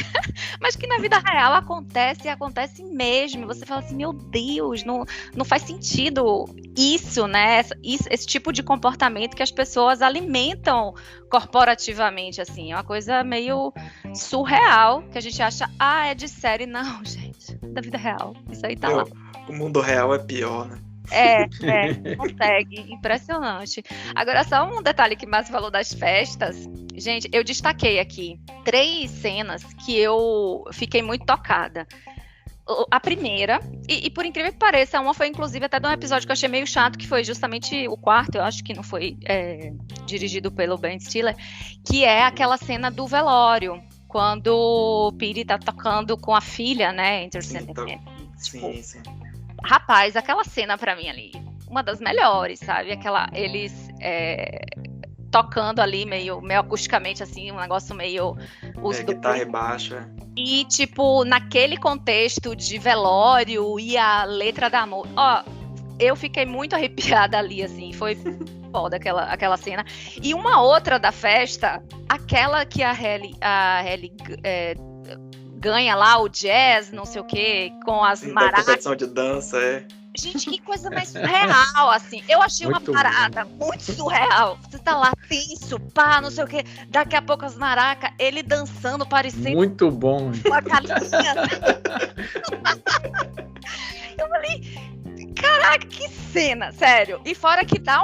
mas que na vida real acontece e acontece mesmo. Você fala assim, meu Deus, não faz sentido isso, né, esse tipo de comportamento que as pessoas alimentam corporativamente, assim, é uma coisa meio surreal, que a gente acha, é de série. Não, gente, da vida real, isso aí tá lá. O mundo real é pior, né? Consegue, impressionante. Agora, só um detalhe que Márcio falou das festas, gente, eu destaquei aqui 3 cenas que eu fiquei muito tocada. A primeira, e por incrível que pareça, uma foi inclusive até de um episódio que eu achei meio chato, que foi justamente o quarto, eu acho que não foi dirigido pelo Ben Stiller, que é aquela cena do velório, quando o Pete tá tocando com a filha, né, Enter Sandman. Sim. Rapaz, aquela cena pra mim ali, uma das melhores, sabe? Eles tocando ali meio acusticamente, assim, um negócio meio... guitarra e baixo, E, tipo, naquele contexto de velório e a letra da música... eu fiquei muito arrepiada ali, assim, foi foda aquela cena. E uma outra da festa, aquela que a Halle ganha lá o jazz, não sei o quê, com as maracas. Competição de dança, Gente, que coisa mais surreal, assim. Eu achei muito uma parada muito surreal. Você tá lá tenso, pá, não sei o quê. Daqui a pouco as maracas, ele dançando, parecendo... Muito bom. Uma galinha. Eu falei, caraca, que cena, sério. E fora que dá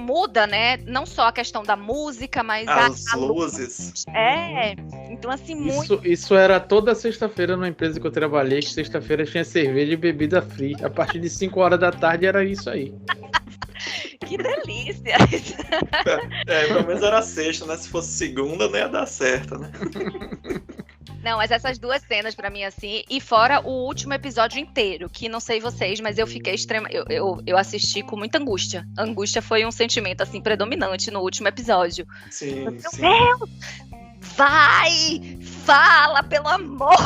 muda, né? Não só a questão da música, mas as luzes. Então, assim, muito... Isso era toda sexta-feira numa empresa que eu trabalhei, que sexta-feira tinha cerveja e bebida free. A partir de 5 horas da tarde era isso aí. Que delícia! Pelo menos era sexta, né? Se fosse segunda, não ia dar certo, né? Não, mas essas 2 cenas pra mim, assim, e fora o último episódio inteiro, que não sei vocês, mas eu fiquei eu assisti com muita angústia. A angústia foi um sentimento, assim, predominante no último episódio. Sim. Meu Deus! Vai! Fala, pelo amor!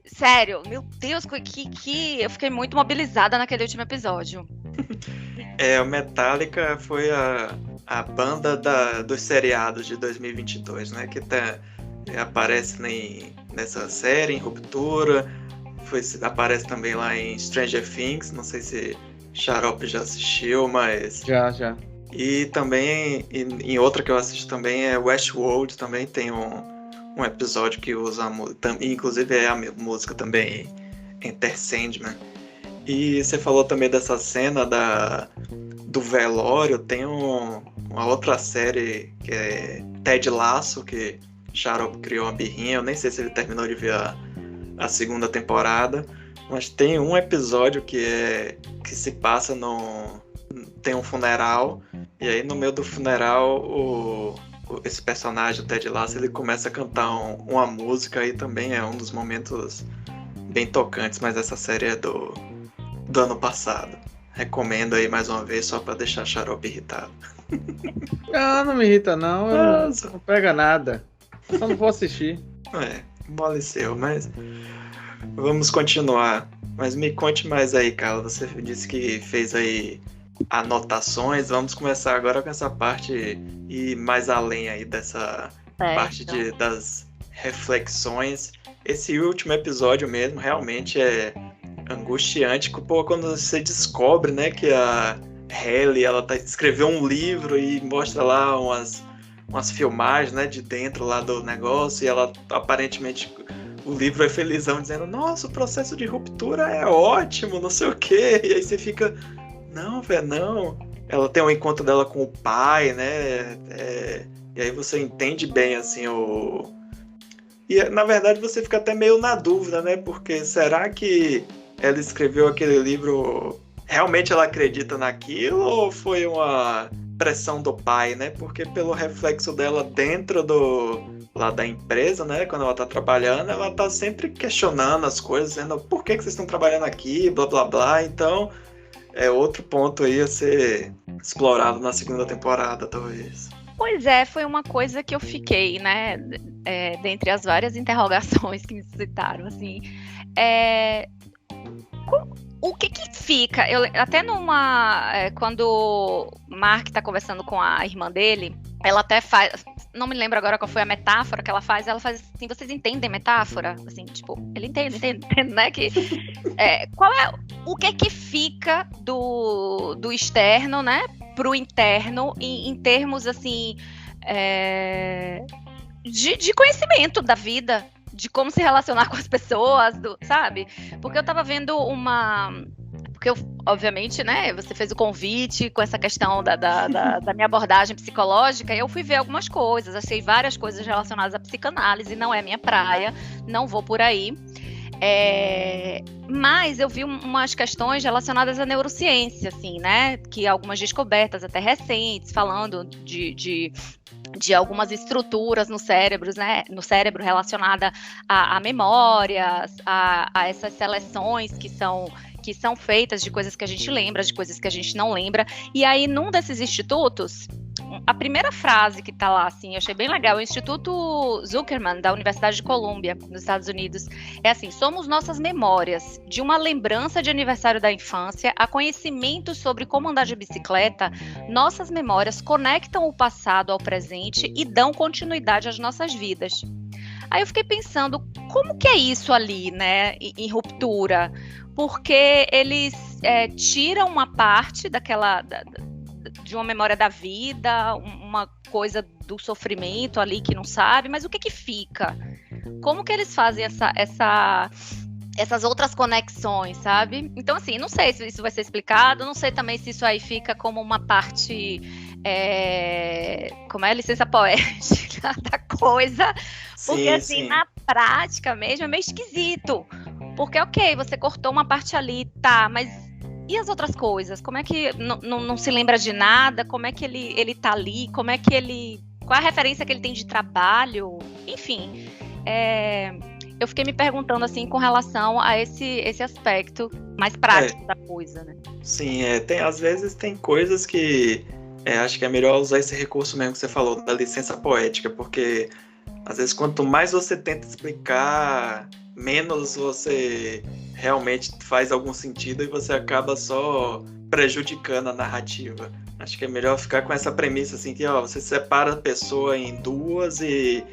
Sério, meu Deus, que eu fiquei muito mobilizada naquele último episódio. O Metallica foi a banda dos seriados de 2022, né? Que aparece nessa série, em Ruptura, aparece também lá em Stranger Things, não sei se Xarope já assistiu, mas... Já. E também, em outra que eu assisto também, é Westworld, também tem um episódio que usa a música, inclusive é a música também, Enter Sandman. E você falou também dessa cena do velório, tem uma outra série que é Ted Lasso, que Xarope criou uma birrinha, eu nem sei se ele terminou de ver a segunda temporada, mas tem um episódio que se passa tem um funeral, e aí no meio do funeral esse personagem, o Ted Lasso, ele começa a cantar uma música, e também é um dos momentos bem tocantes, mas essa série é do ano passado. Recomendo aí mais uma vez, só pra deixar Xarope irritado. Não me irrita não, não pega nada. Só não vou assistir. Mole seu, mas vamos continuar. Mas me conte mais aí, Carla. Você disse que fez aí anotações. Vamos começar agora com essa parte e mais além aí dessa parte das reflexões. Esse último episódio mesmo realmente é angustiante, quando você descobre, né, que a Halle, ela escreveu um livro e mostra lá umas filmagens, né, de dentro lá do negócio, e ela aparentemente, o livro é felizão, dizendo, nossa, o processo de ruptura é ótimo, não sei o quê, e aí você fica, não, velho, não. Ela tem um encontro dela com o pai, né, e aí você entende bem, assim, E, na verdade, você fica até meio na dúvida, né, porque será que ela escreveu aquele livro, realmente ela acredita naquilo, ou foi pressão do pai, né? Porque pelo reflexo dela dentro lá da empresa, né? Quando ela tá trabalhando, ela tá sempre questionando as coisas, dizendo por que vocês estão trabalhando aqui, blá blá blá. Então, é outro ponto aí a ser explorado na segunda temporada, talvez. Pois é, foi uma coisa que eu fiquei, né? Dentre as várias interrogações que me suscitaram, assim. O que fica? Até quando o Mark tá conversando com a irmã dele, ela até faz, não me lembro agora qual foi a metáfora que ela faz assim, vocês entendem metáfora? Assim, tipo, ele entende, né? Qual é, o que fica do externo, né, pro interno, em termos, assim, de conhecimento da vida, de como se relacionar com as pessoas, sabe? Porque eu tava vendo porque obviamente, né, você fez o convite com essa questão da minha abordagem psicológica, e eu fui ver algumas coisas, achei várias coisas relacionadas à psicanálise, não é minha praia, não vou por aí. Mas eu vi umas questões relacionadas à neurociência, assim, né, que algumas descobertas até recentes, falando de algumas estruturas no cérebro, né, no cérebro relacionada a memórias, a essas seleções que são feitas de coisas que a gente lembra, de coisas que a gente não lembra. E aí, num desses institutos, a primeira frase que tá lá, assim, eu achei bem legal, o Instituto Zuckerman, da Universidade de Colômbia, nos Estados Unidos, é assim: somos nossas memórias, de uma lembrança de aniversário da infância, a conhecimento sobre como andar de bicicleta, nossas memórias conectam o passado ao presente e dão continuidade às nossas vidas. Aí eu fiquei pensando, como que é isso ali, né, em Ruptura? Porque eles tiram uma parte de uma memória da vida, uma coisa do sofrimento ali que não sabe, mas o que fica? Como que eles fazem essas outras conexões, sabe? Então, assim, não sei se isso vai ser explicado, não sei também se isso aí fica como uma parte, como é a licença poética da coisa, porque sim, assim, sim, na prática mesmo é meio esquisito, porque ok, você cortou uma parte ali, tá, mas e as outras coisas? Como é que não se lembra de nada? Como é que ele tá ali? Como é que qual é a referência que ele tem de trabalho? Enfim, eu fiquei me perguntando, assim, com relação a esse aspecto mais prático da coisa, né? Sim, às vezes tem coisas que acho que é melhor usar esse recurso mesmo que você falou, da licença poética, porque às vezes quanto mais você tenta explicar, menos você realmente faz algum sentido e você acaba só prejudicando a narrativa. Acho que é melhor ficar com essa premissa, assim, que você separa a pessoa em duas e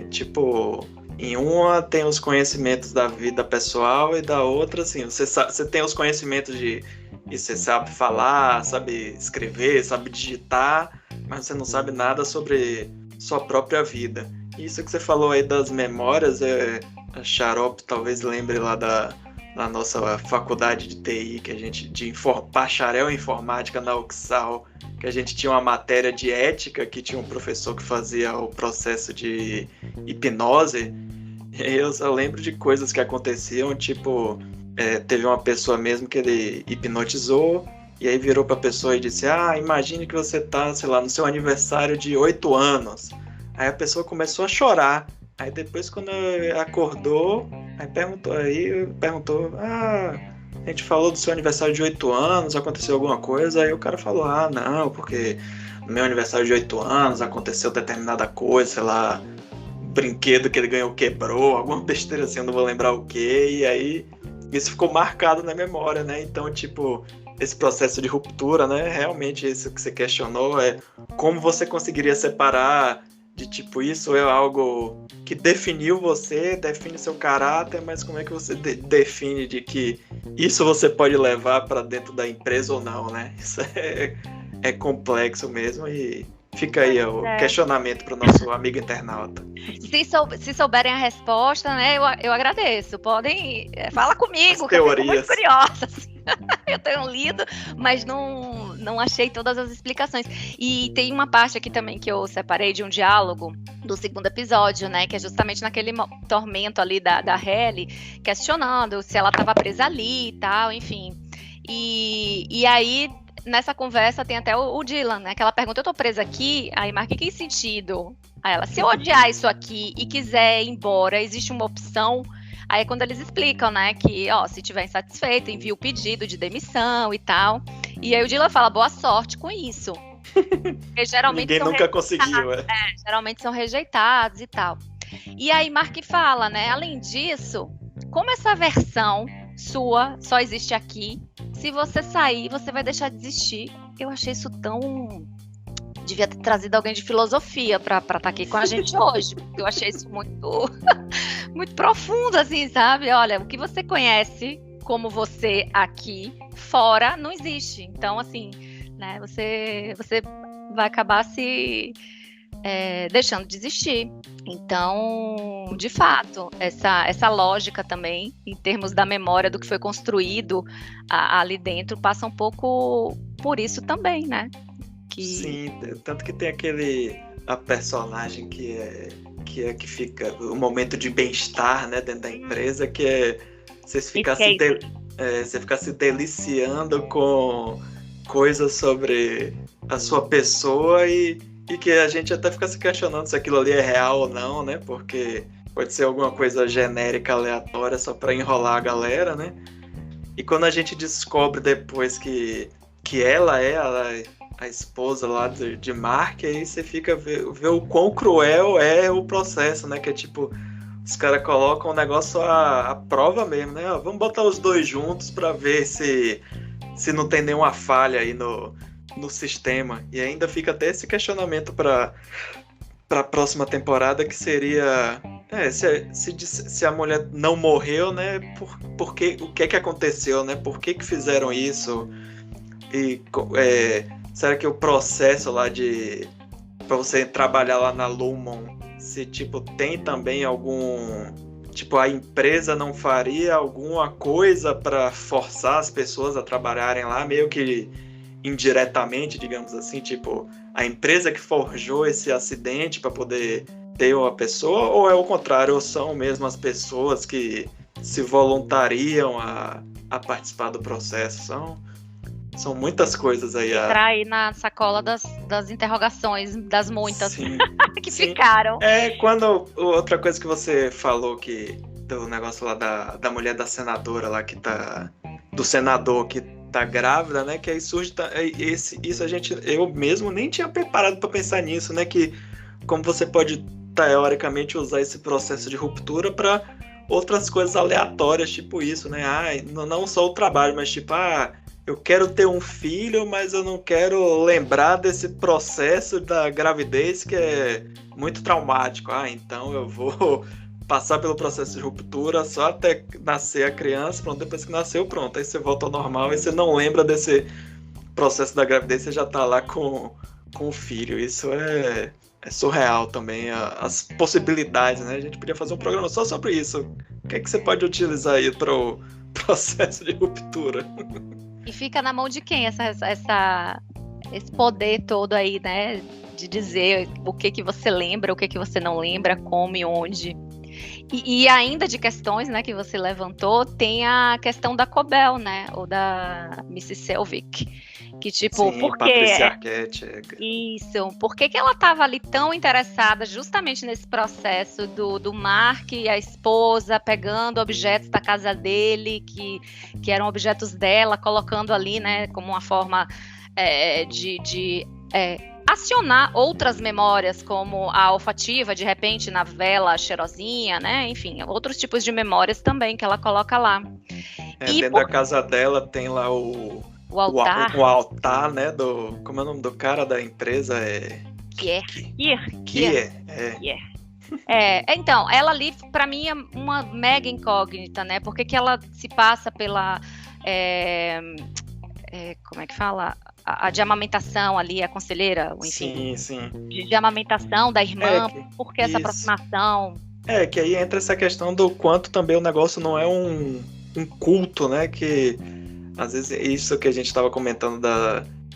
tipo, em uma tem os conhecimentos da vida pessoal e da outra, assim, você tem os conhecimentos e você sabe falar, sabe escrever, sabe digitar, mas você não sabe nada sobre sua própria vida. Isso que você falou aí das memórias, a Xarope talvez lembre lá da nossa faculdade de TI, que a gente, bacharel em informática na UXAL, que a gente tinha uma matéria de ética, que tinha um professor que fazia o processo de hipnose. E eu só lembro de coisas que aconteciam, tipo, teve uma pessoa mesmo que ele hipnotizou, e aí virou pra pessoa e disse: imagine que você tá, sei lá, no seu aniversário de 8 anos. Aí a pessoa começou a chorar. Aí depois, quando acordou, aí perguntou: a gente falou do seu aniversário de 8 anos, aconteceu alguma coisa? Aí o cara falou: não, porque no meu aniversário de 8 anos aconteceu determinada coisa, sei lá, brinquedo que ele ganhou quebrou, alguma besteira assim, eu não vou lembrar o que. E aí isso ficou marcado na memória, né? Então, tipo, esse processo de ruptura, né? Realmente isso que você questionou é como você conseguiria separar de tipo, isso é algo que definiu você, define seu caráter, mas como é que você define de que isso você pode levar para dentro da empresa ou não, né? Isso é complexo mesmo e fica aí o questionamento para o nosso amigo internauta. Se souberem a resposta, né, eu agradeço. Podem, fala comigo, que eu fico muito curiosa. Assim. Eu tenho lido, mas não achei todas as explicações. E tem uma parte aqui também que eu separei de um diálogo do segundo episódio, né, que é justamente naquele tormento ali da Halle, questionando se ela estava presa ali e tal, enfim. E aí nessa conversa tem até o Dylan, né? Que ela pergunta, eu tô presa aqui? Aí Mark, que sentido? Aí ela, se eu odiar isso aqui e quiser ir embora, existe uma opção? Aí é quando eles explicam, né, que, se tiver insatisfeito, envia o pedido de demissão e tal. E aí o Dylan fala, boa sorte com isso. Porque geralmente Ninguém nunca conseguiu, geralmente são rejeitados e tal. E aí Mark fala, né, além disso, como essa versão sua só existe aqui, se você sair, você vai deixar de existir. Eu achei isso tão... Devia ter trazido alguém de filosofia pra estar aqui com a gente hoje. Eu achei isso muito, muito profundo, assim, sabe? Olha, o que você conhece como você aqui, fora, não existe. Então, assim, né, você vai acabar se deixando de existir. Então, de fato, essa lógica também, em termos da memória do que foi construído ali dentro, passa um pouco por isso também, né? Sim, tanto que tem a personagem que fica o momento de bem-estar, né, dentro da empresa, que é você ficar se deliciando com coisas sobre a sua pessoa e que a gente até fica se questionando se aquilo ali é real ou não, né? Porque pode ser alguma coisa genérica, aleatória, só para enrolar a galera, né? E quando a gente descobre depois que ela é a esposa lá de Mark, aí você fica ver o quão cruel é o processo, né? Que é tipo, os caras colocam o negócio à prova mesmo, né? Vamos botar os dois juntos para ver se não tem nenhuma falha aí no sistema. E ainda fica até esse questionamento para a próxima temporada, que seria se a mulher não morreu, né? O que aconteceu, né? Por que fizeram isso? E será que o processo lá para você trabalhar lá na Lumon, se tipo tem também algum, tipo, a empresa não faria alguma coisa para forçar as pessoas a trabalharem lá, meio que indiretamente, digamos assim, tipo, a empresa que forjou esse acidente para poder ter uma pessoa, ou é o contrário, ou são mesmo as pessoas que se voluntariam a participar do processo? São muitas coisas aí. Entrar aí na sacola das interrogações, das muitas sim, que sim. ficaram. Quando outra coisa que você falou, que do negócio lá da mulher da senadora lá, do senador que tá grávida, né? Que aí surge isso eu mesmo nem tinha preparado para pensar nisso, né? Que como você pode teoricamente usar esse processo de ruptura para outras coisas aleatórias, tipo isso, né? Não só o trabalho, mas tipo, eu quero ter um filho, mas eu não quero lembrar desse processo da gravidez que é muito traumático. Então eu vou passar pelo processo de ruptura só até nascer a criança, pronto, depois que nasceu, pronto, aí você volta ao normal e você não lembra desse processo da gravidez, você já tá lá com o filho. Isso é surreal também, as possibilidades, né? A gente podia fazer um programa só sobre isso. O que é que você pode utilizar aí para o processo de ruptura? E fica na mão de quem esse poder todo aí, né? De dizer o que você lembra, o que você não lembra, como e onde. E ainda de questões, né, que você levantou, tem a questão da Cobell, né? Ou da Mrs. Selvig. Que tipo, sim, por Patrícia Arquette. Isso, por que ela estava ali tão interessada justamente nesse processo do Mark e a esposa pegando objetos da casa dele, que eram objetos dela, colocando ali, né, como uma forma de acionar outras memórias, como a olfativa, de repente, na vela cheirosinha, né, enfim, outros tipos de memórias também que ela coloca lá. Dentro da casa dela tem lá o altar. O altar, né? Como é o nome do cara da empresa? Kier. Então, ela ali, pra mim, é uma mega incógnita, né? Porque que ela se passa pela... como é que fala? A de amamentação ali, a conselheira, enfim. Sim. De amamentação da irmã, por que essa aproximação? Que aí entra essa questão do quanto também o negócio não é um culto, né? Que... Às vezes, isso que a gente estava comentando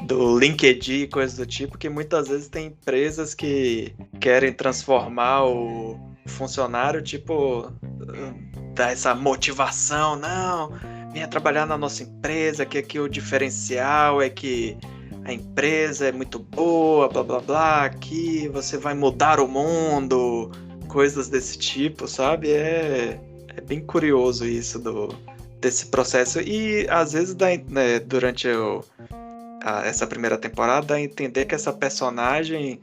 do LinkedIn e coisas do tipo, que muitas vezes tem empresas que querem transformar o funcionário, tipo, dar essa motivação, não, venha trabalhar na nossa empresa, que aqui o diferencial é que a empresa é muito boa, blá blá blá, aqui você vai mudar o mundo, coisas desse tipo, sabe? É bem curioso isso desse processo. E às vezes durante essa primeira temporada, dá a entender que essa personagem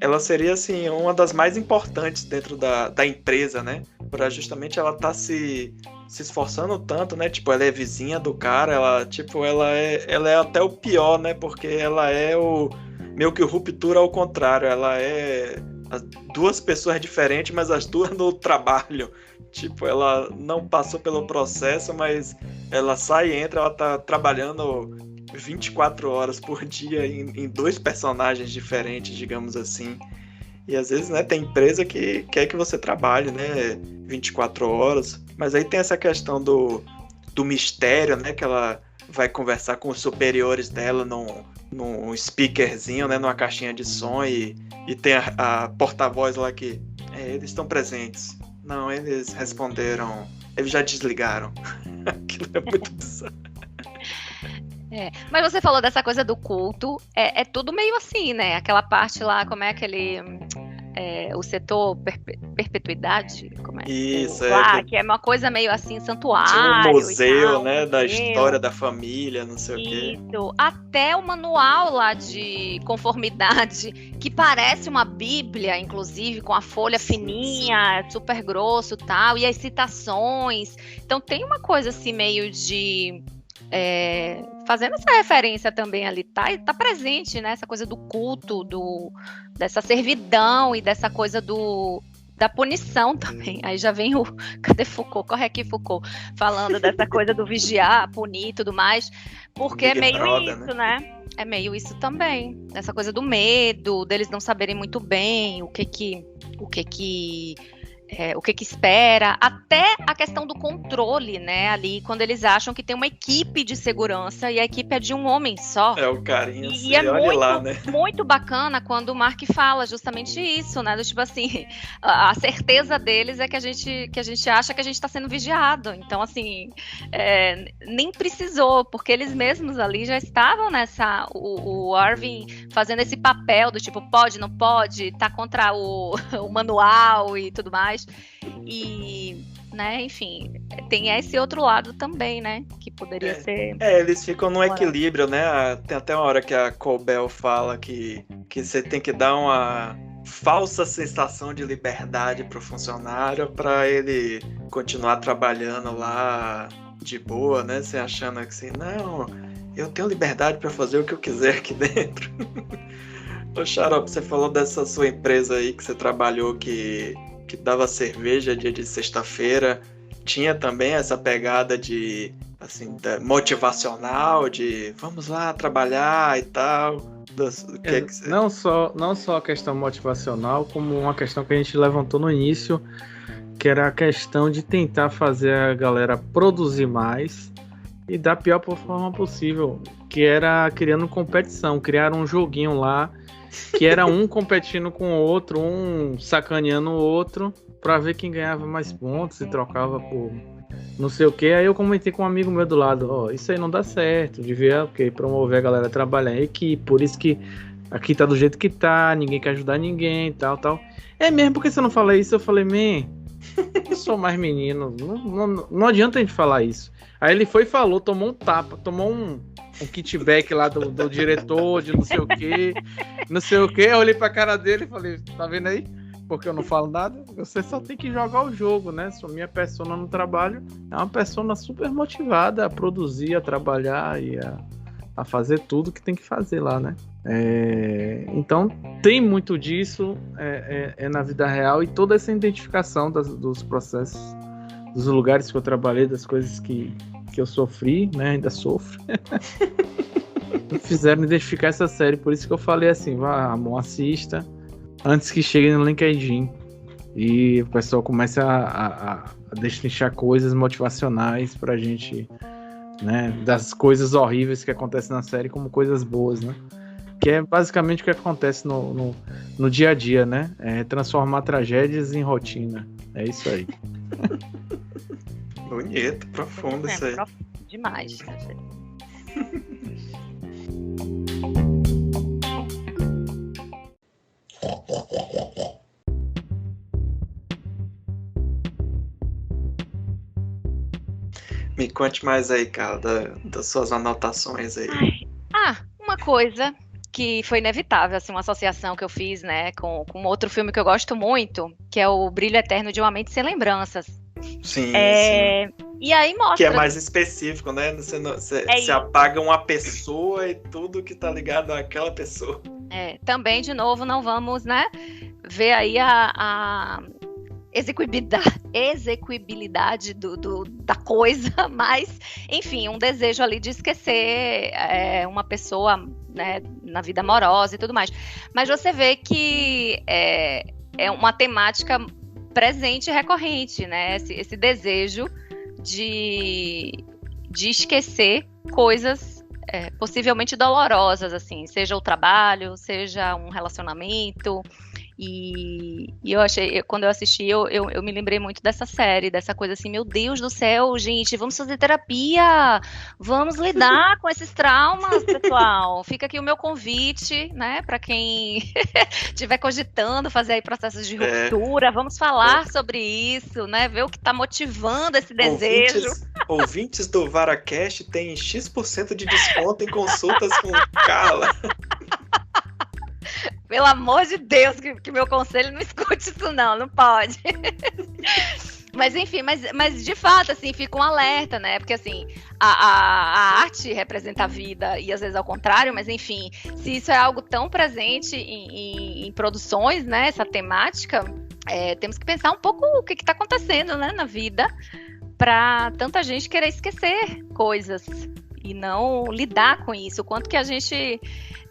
ela seria assim, uma das mais importantes dentro da empresa, né? Por justamente ela tá se esforçando tanto, né? Tipo, ela é vizinha do cara, ela é até o pior, né? Porque ela é meio que ruptura ao contrário. Ela é duas pessoas diferentes, mas as duas no trabalho. Tipo, ela não passou pelo processo, mas ela sai e entra, ela tá trabalhando 24 horas por dia em dois personagens diferentes, digamos assim. E às vezes, né, tem empresa que quer que você trabalhe, né, 24 horas. Mas aí tem essa questão do mistério, né, que ela vai conversar com os superiores dela num speakerzinho, né, numa caixinha de som, e tem a porta-voz lá que eles estão presentes. Não, eles responderam, eles já desligaram. Aquilo é muito bizarro. Mas você falou dessa coisa do culto, é tudo meio assim, né? Aquela parte lá, como é aquele... o setor perpetuidade, como é? Isso, que é uma coisa meio assim, santuário. Tinha um museu, tal, né, da história da família, não sei o quê. Isso, até o manual lá de conformidade, que parece uma bíblia, inclusive, com a folha fininha, super grosso e tal, e as citações. Então tem uma coisa assim, meio de... fazendo essa referência também ali, tá presente, né? Essa coisa do culto, dessa servidão e dessa coisa da punição também. Aí já vem cadê Foucault? Corre aqui, Foucault, falando dessa coisa do vigiar, punir e tudo mais, porque é meio isso, né? É meio isso também, essa coisa do medo, deles não saberem muito bem o que espera, até a questão do controle, né, ali, quando eles acham que tem uma equipe de segurança e a equipe é de um homem só. É o carinha, e é muito, lá, né? muito bacana quando o Mark fala justamente isso, né, do tipo assim, a certeza deles é que a gente acha que a gente está sendo vigiado, então assim, nem precisou, porque eles mesmos ali já estavam o Irving fazendo esse papel do tipo, pode, não pode, tá contra o manual e tudo mais. E, né, enfim, tem esse outro lado também, né, que poderia ser... eles ficam num equilíbrio, né, tem até uma hora que a Colbell fala que você tem que dar uma falsa sensação de liberdade pro funcionário para ele continuar trabalhando lá de boa, né, você achando que assim, não, eu tenho liberdade para fazer o que eu quiser aqui dentro. Ô Xarope, você falou dessa sua empresa aí que você trabalhou que dava cerveja dia de sexta-feira, tinha também essa pegada de, assim, motivacional, de vamos lá trabalhar e tal. Não só a questão motivacional, como uma questão que a gente levantou no início, que era a questão de tentar fazer a galera produzir mais e da pior forma possível, que era criando competição, criaram um joguinho lá, que era um competindo com o outro, um sacaneando o outro, pra ver quem ganhava mais pontos e trocava por não sei o que. Aí eu comentei com um amigo meu do lado, isso aí não dá certo, devia promover a galera a trabalhar em equipe, por isso que aqui tá do jeito que tá, ninguém quer ajudar ninguém, tal. É mesmo, porque você não fala isso? Eu falei, eu sou mais menino, não adianta a gente falar isso. Aí ele foi e falou, tomou um tapa, tomou um kitback lá do diretor, de não sei o que. Eu olhei pra cara dele e falei, tá vendo aí? Porque eu não falo nada. Você só tem que jogar o jogo, né? Minha persona no trabalho é uma persona super motivada a produzir, a trabalhar e a fazer tudo que tem que fazer lá, né? Então tem muito disso na vida real, e toda essa identificação dos processos, dos lugares que eu trabalhei, das coisas que eu sofri, né? Ainda sofro. Me fizeram identificar essa série, por isso que eu falei assim, vá, amor, assista antes que chegue no LinkedIn e o pessoal comece a destrinchar coisas motivacionais pra gente, né? Das coisas horríveis que acontecem na série como coisas boas, né? Que é basicamente o que acontece no dia a dia, né? Transformar tragédias em rotina. É isso aí. Bonito, profundo isso aí. Demais. Me conte mais aí, cara, das suas anotações aí. Uma coisa que foi inevitável, assim, uma associação que eu fiz, né, com outro filme que eu gosto muito, que é o Brilho Eterno de uma Mente Sem Lembranças. Sim, sim. E aí mostra... Que é mais específico, né? Você apaga uma pessoa e tudo que tá ligado àquela pessoa. Também, de novo, não vamos, né, ver aí a execuibilidade da coisa, mas, enfim, um desejo ali de esquecer uma pessoa, né, na vida amorosa e tudo mais. Mas você vê que é uma temática presente e recorrente, né? Esse desejo de esquecer coisas possivelmente dolorosas, assim, seja o trabalho, seja um relacionamento. E eu achei, quando eu assisti, eu me lembrei muito dessa série, dessa coisa assim, meu Deus do céu, gente, vamos fazer terapia, vamos lidar com esses traumas, pessoal. Fica aqui o meu convite, né, para quem estiver cogitando fazer aí processos de ruptura, vamos falar sobre isso, né, ver o que está motivando esse desejo. Ouvintes do VaraCast têm X% de desconto em consultas com Carla. Pelo amor de Deus, que meu conselho não escute isso não pode. Mas enfim, mas de fato, assim, fica um alerta, né? Porque assim, a arte representa a vida e às vezes ao contrário, mas enfim, se isso é algo tão presente em produções, né? Essa temática, temos que pensar um pouco o que está acontecendo, né, na vida, para tanta gente querer esquecer coisas e não lidar com isso. O quanto que a gente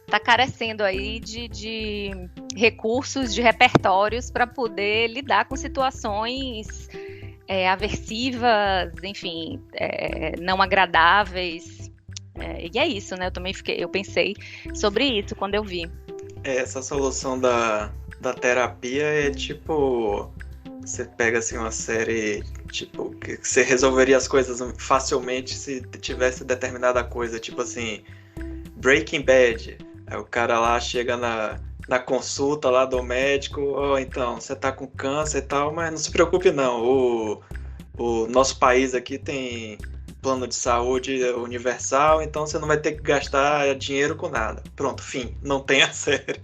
está carecendo aí de recursos, de repertórios para poder lidar com situações aversivas, enfim, não agradáveis. E é isso, né? Eu pensei sobre isso quando eu vi. Essa solução da terapia é tipo... Você pega assim uma série, tipo, que você resolveria as coisas facilmente se tivesse determinada coisa, tipo assim, Breaking Bad. Aí o cara lá chega na consulta lá do médico, então, você tá com câncer e tal, mas não se preocupe não, o nosso país aqui tem plano de saúde universal, então você não vai ter que gastar dinheiro com nada. Pronto, fim, não tem a série.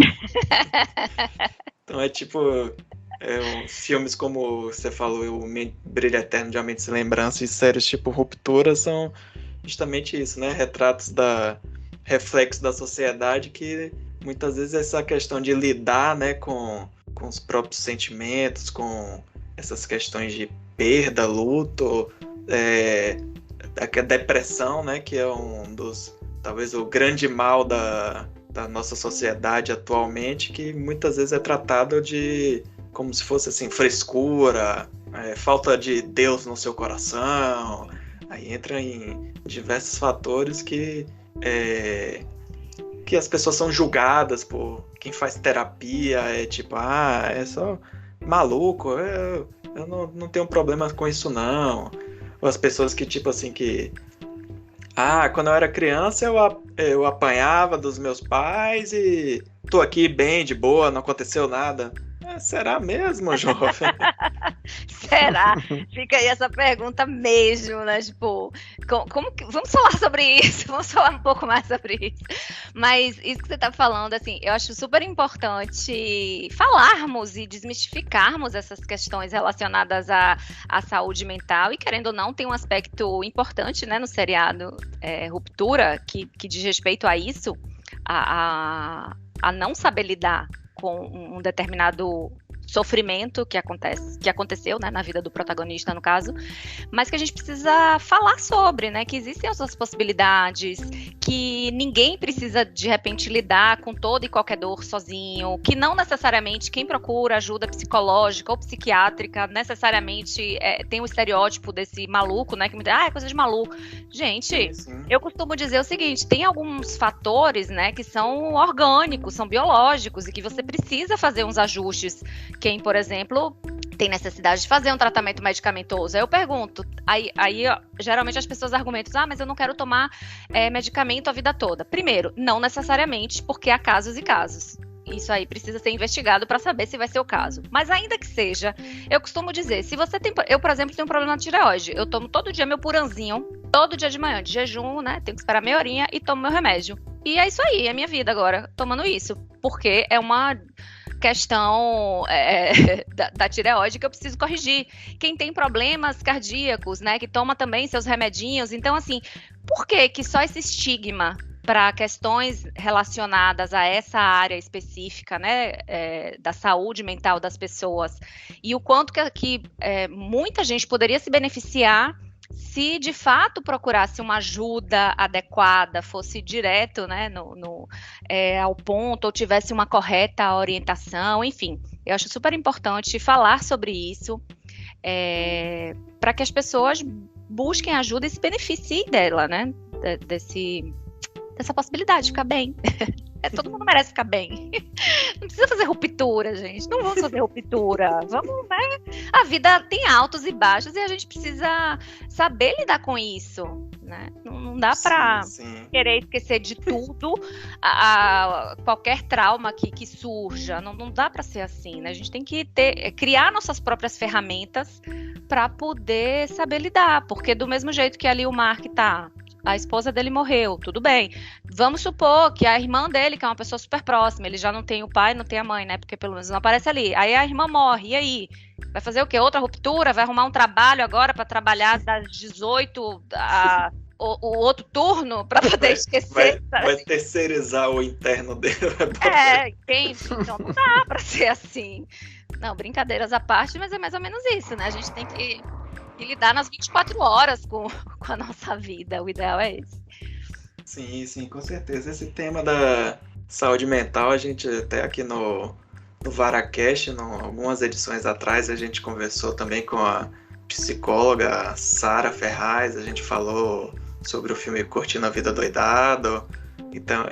Então é tipo, filmes como você falou, o Brilho Eterno de uma Mente Sem Lembranças e séries tipo Ruptura são justamente isso, né? Retratos reflexo da sociedade que muitas vezes essa questão de lidar, né, com os próprios sentimentos, com essas questões de perda, luto, a depressão, né, que é talvez o grande mal da nossa sociedade atualmente, que muitas vezes é tratado como se fosse assim, frescura, falta de Deus no seu coração. Aí entra em diversos fatores que as pessoas são julgadas por quem faz terapia, tipo, é só maluco, eu não tenho problema com isso não. Ou as pessoas que, tipo assim, quando eu era criança eu apanhava dos meus pais e tô aqui bem, de boa, não aconteceu nada. Será mesmo, jovem? Será? Fica aí essa pergunta mesmo, né? Tipo, vamos falar sobre isso, vamos falar um pouco mais sobre isso. Mas isso que você tá falando, assim, eu acho super importante falarmos e desmistificarmos essas questões relacionadas à saúde mental. E querendo ou não, tem um aspecto importante, né, no seriado Ruptura, que diz respeito a isso, a não saber lidar com um determinado sofrimento que aconteceu, né, na vida do protagonista, no caso, mas que a gente precisa falar sobre, né, que existem outras possibilidades, que ninguém precisa, de repente, lidar com toda e qualquer dor sozinho, que não necessariamente quem procura ajuda psicológica ou psiquiátrica necessariamente tem o estereótipo desse maluco, né, que me diz, é coisa de maluco. Gente, sim. Eu costumo dizer o seguinte, tem alguns fatores, né, que são orgânicos, são biológicos e que você precisa fazer uns ajustes. Quem, por exemplo, tem necessidade de fazer um tratamento medicamentoso. Aí eu pergunto, ó, geralmente as pessoas argumentam, mas eu não quero tomar medicamento a vida toda. Primeiro, não necessariamente, porque há casos e casos. Isso aí precisa ser investigado para saber se vai ser o caso. Mas ainda que seja, eu costumo dizer, se você tem... Eu, por exemplo, tenho um problema de tireoide. Eu tomo todo dia meu puranzinho, todo dia de manhã, de jejum, né? Tenho que esperar meia horinha e tomo meu remédio. E é isso aí, é minha vida agora, tomando isso. Porque é uma questão da tireoide que eu preciso corrigir. Quem tem problemas cardíacos, né? Que toma também seus remedinhos. Então, assim, por que só esse estigma para questões relacionadas a essa área específica, né, da saúde mental das pessoas, e o quanto que muita gente poderia se beneficiar se de fato procurasse uma ajuda adequada, fosse direto, né, ao ponto, ou tivesse uma correta orientação, enfim. Eu acho super importante falar sobre isso, para que as pessoas busquem ajuda e se beneficiem dela, né, dessa possibilidade de ficar bem. Todo mundo merece ficar bem. Não precisa fazer ruptura, gente. Não vamos fazer ruptura. Vamos, né? A vida tem altos e baixos e a gente precisa saber lidar com isso, né? Não dá para querer esquecer de tudo, qualquer trauma que surja. Não dá para ser assim, né? A gente tem que criar nossas próprias ferramentas para poder saber lidar, porque do mesmo jeito que ali o Mark tá, a esposa dele morreu, tudo bem. Vamos supor que a irmã dele, que é uma pessoa super próxima, ele já não tem o pai, não tem a mãe, né? Porque pelo menos não aparece ali. Aí a irmã morre, e aí? Vai fazer o quê? Outra ruptura? Vai arrumar um trabalho agora para traballar das 18 o outro turno para poder esquecer? Vai terceirizar o interno dele. Então não dá para ser assim. Não, brincadeiras à parte, mas é mais ou menos isso, né? A gente tem que lidar nas 24 horas com a nossa vida. O ideal é esse. Sim, com certeza. Esse tema da saúde mental, a gente até aqui no VaraCast, algumas edições atrás, a gente conversou também com a psicóloga Sara Ferraz, a gente falou sobre o filme Curtindo a Vida Doidado. Então,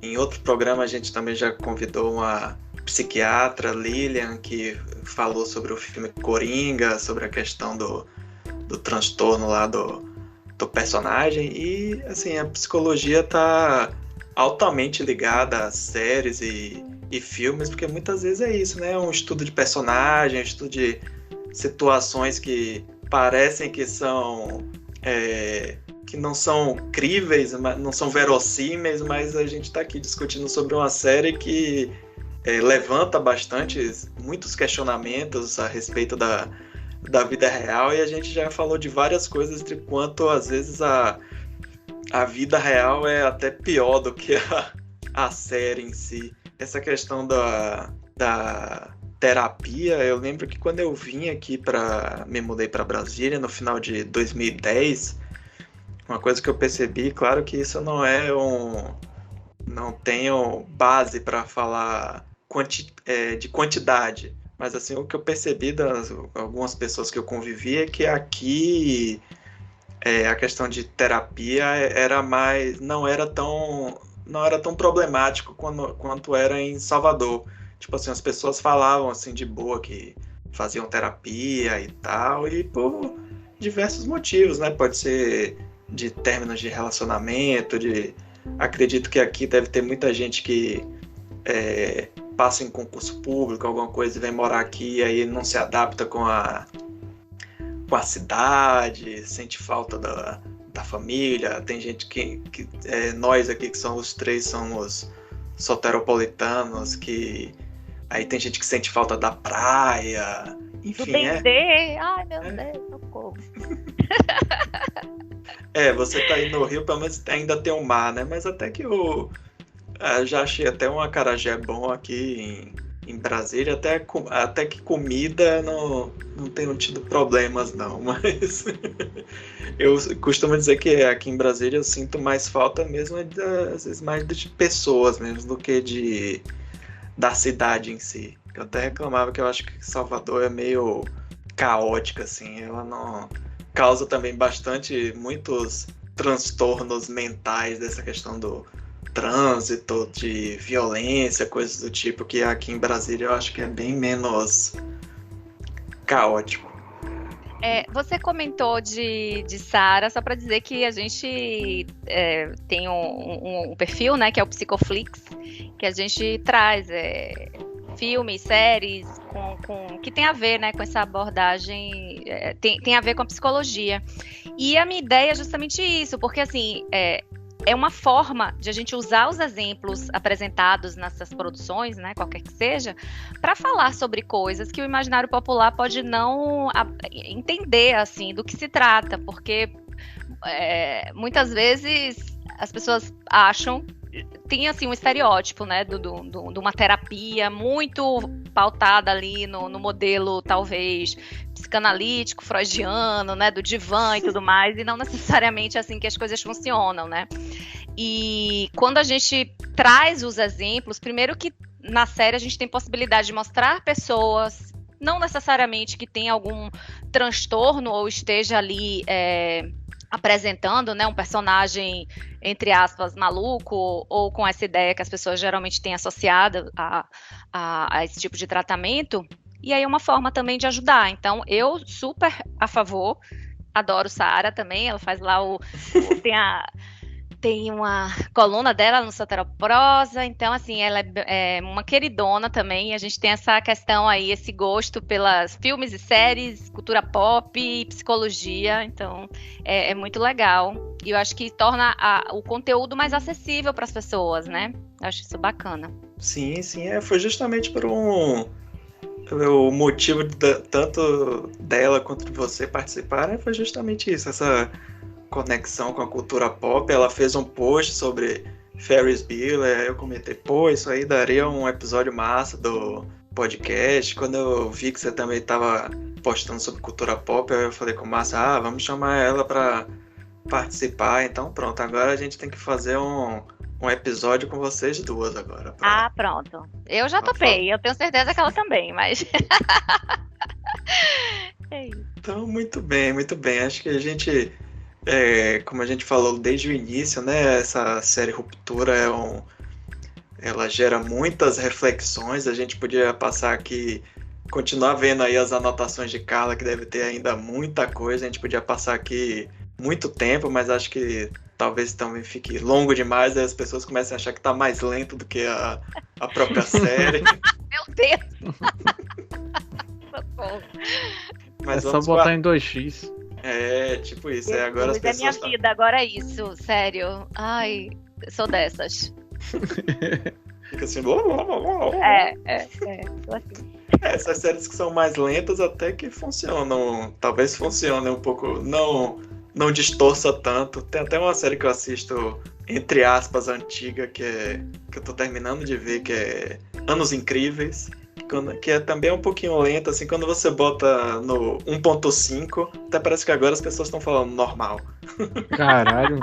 em outro programa a gente também já convidou uma psiquiatra, Lilian, que falou sobre o filme Coringa, sobre a questão do transtorno lá do personagem. E, assim, a psicologia está altamente ligada a séries e filmes, porque muitas vezes é isso, né? Um estudo de personagem, um estudo de situações que parecem que são... que não são críveis, não são verossímeis, mas a gente está aqui discutindo sobre uma série que levanta muitos questionamentos a respeito da vida real, e a gente já falou de várias coisas de quanto às vezes a vida real é até pior do que a série em si. Essa questão da terapia, eu lembro que quando eu vim aqui me mudei para Brasília no final de 2010, uma coisa que eu percebi, claro que isso não tenho base para falar de quantidade, mas assim, o que eu percebi das algumas pessoas que eu convivi é que aqui a questão de terapia não era tão problemático quanto era em Salvador. Tipo assim, as pessoas falavam assim de boa que faziam terapia e tal, e por diversos motivos, né? Pode ser de términos de relacionamento, acredito que aqui deve ter muita gente que passa em concurso público, alguma coisa, e vem morar aqui e aí não se adapta com a cidade, sente falta da família. Tem gente que nós aqui que os três somos soteropolitanos, que aí tem gente que sente falta da praia, enfim. Do Dendê, ai meu Deus, socorro. Você tá aí no Rio, pelo menos ainda tem o mar, né? Mas até que já achei até um acarajé bom aqui em Brasília, até que comida não tenho tido problemas não, mas eu costumo dizer que aqui em Brasília eu sinto mais falta mesmo, às vezes mais de pessoas mesmo, do que da cidade em si. Eu até reclamava que eu acho que Salvador é meio caótica, assim, ela não... causa também muitos transtornos mentais dessa questão do trânsito, de violência, coisas do tipo, que aqui em Brasília eu acho que é bem menos caótico. Você comentou de Sarah, só para dizer que a gente tem um perfil, né, que é o Psicoflix, que a gente traz filmes, séries que tem a ver, né, com essa abordagem, tem a ver com a psicologia. E a minha ideia é justamente isso, porque assim, é uma forma de a gente usar os exemplos apresentados nessas produções, né, qualquer que seja, para falar sobre coisas que o imaginário popular pode não entender, assim, do que se trata, porque muitas vezes as pessoas acham, tem assim um estereótipo, né, de uma terapia muito pautada ali no modelo, talvez, psicanalítico, freudiano, né, do divã e tudo mais, e não necessariamente assim que as coisas funcionam, né. E quando a gente traz os exemplos, primeiro que na série a gente tem possibilidade de mostrar pessoas, não necessariamente que tem algum transtorno ou esteja ali apresentando, né, um personagem, entre aspas, maluco, ou com essa ideia que as pessoas geralmente têm associada a esse tipo de tratamento, e aí é uma forma também de ajudar. Então, eu super a favor, adoro Sarah também, ela faz lá tem uma coluna dela no Soteroprosa, então, assim, ela é uma queridona também, a gente tem essa questão aí, esse gosto pelas filmes e séries, cultura pop, psicologia, então, é muito legal. E eu acho que torna o conteúdo mais acessível para as pessoas, né? Eu acho isso bacana. Sim, foi justamente por o motivo tanto dela quanto de você participarem, foi justamente isso, essa conexão com a cultura pop. Ela fez um post sobre Ferris Bueller, eu comentei, pô, isso aí daria um episódio massa do podcast. Quando eu vi que você também estava postando sobre cultura pop, eu falei com o Márcia, vamos chamar ela para participar. Então pronto, agora a gente tem que fazer um episódio com vocês duas agora. Pronto. Eu já topei, eu tenho certeza que ela também, mas... Então, muito bem. Acho que a gente... como a gente falou desde o início, né, essa série Ruptura ela gera muitas reflexões. A gente podia passar aqui, continuar vendo aí as anotações de Carla, que deve ter ainda muita coisa. A gente podia passar aqui muito tempo, mas acho que talvez também fique longo demais, aí as pessoas começam a achar que tá mais lento do que a própria série. Meu Deus! Mas só botar em 2x. Tipo isso. Agora as pessoas... minha vida, agora é isso, sério. Ai, eu sou dessas. Fica assim... Tô assim. Essas séries que são mais lentas até que funcionam. Talvez funcionem um pouco... Não distorça tanto. Tem até uma série que eu assisto, entre aspas, antiga, que eu tô terminando de ver, que é Anos Incríveis. Que é também um pouquinho lenta, assim, quando você bota no 1.5, até parece que agora as pessoas estão falando normal. Caralho.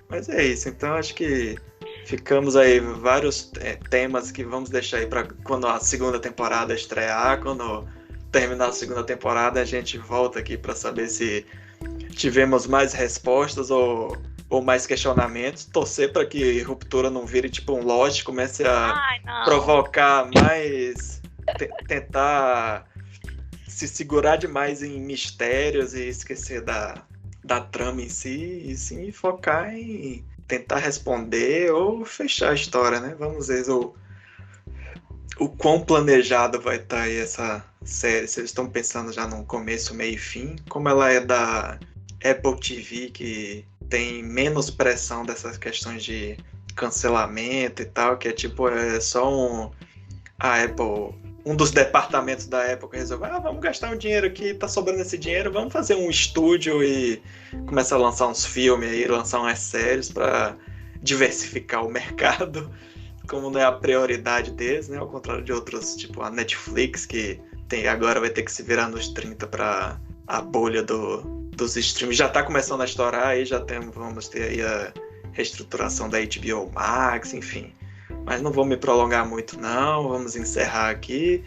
Mas é isso, então acho que ficamos aí vários temas que vamos deixar aí para quando a segunda temporada estrear, quando terminar a segunda temporada a gente volta aqui para saber se tivemos mais respostas ou mais questionamentos, torcer para que Ruptura não vire tipo um Lost, comece a provocar mais, tentar se segurar demais em mistérios e esquecer da trama em si, e sim focar em tentar responder ou fechar a história, né? Vamos ver o quão planejado vai estar aí essa série, se eles estão pensando já no começo, meio e fim, como ela é da Apple TV, que tem menos pressão dessas questões de cancelamento e tal, que é tipo, só a Apple, um dos departamentos da Apple que resolveu, vamos gastar um dinheiro aqui, tá sobrando esse dinheiro, vamos fazer um estúdio e começar a lançar uns filmes aí, lançar umas séries para diversificar o mercado, como não é a prioridade deles, né? Ao contrário de outros, tipo a Netflix, que agora vai ter que se virar nos 30 para a bolha dos streams. Já tá começando a estourar, aí vamos ter aí a reestruturação da HBO Max, enfim. Mas não vou me prolongar muito não, vamos encerrar aqui.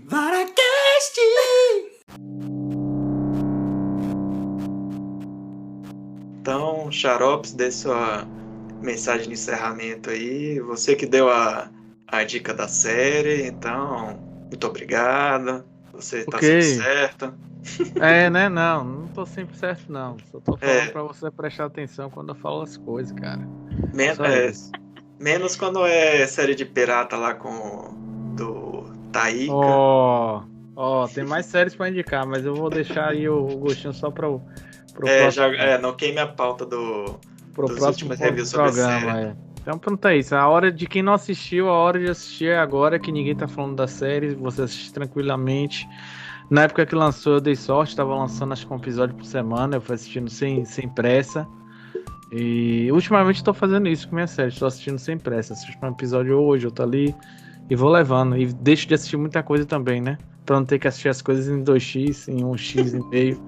VaraCast! Então, Xaropes, dê sua mensagem de encerramento aí. Você que deu a dica da série, então, muito obrigado. Você tá sempre certo. Né? Não tô sempre certo, não. Só tô falando pra você prestar atenção quando eu falo as coisas, cara. Menos quando é série de pirata lá com do Taika. Tem mais séries pra indicar, mas eu vou deixar aí o gostinho só pro próximo. Não queime a pauta dos últimos reviews sobre série. Então pronto, é isso. A hora de quem não assistiu, a hora de assistir é agora, que ninguém tá falando da série. Você assiste tranquilamente. Na época que lançou, eu dei sorte, tava lançando acho que um episódio por semana. Eu fui assistindo sem pressa. E ultimamente tô fazendo isso com minha série. Tô assistindo sem pressa. Assisto um episódio hoje, outro ali. E vou levando. E deixo de assistir muita coisa também, né? Pra não ter que assistir as coisas em 2x, em 1x e meio.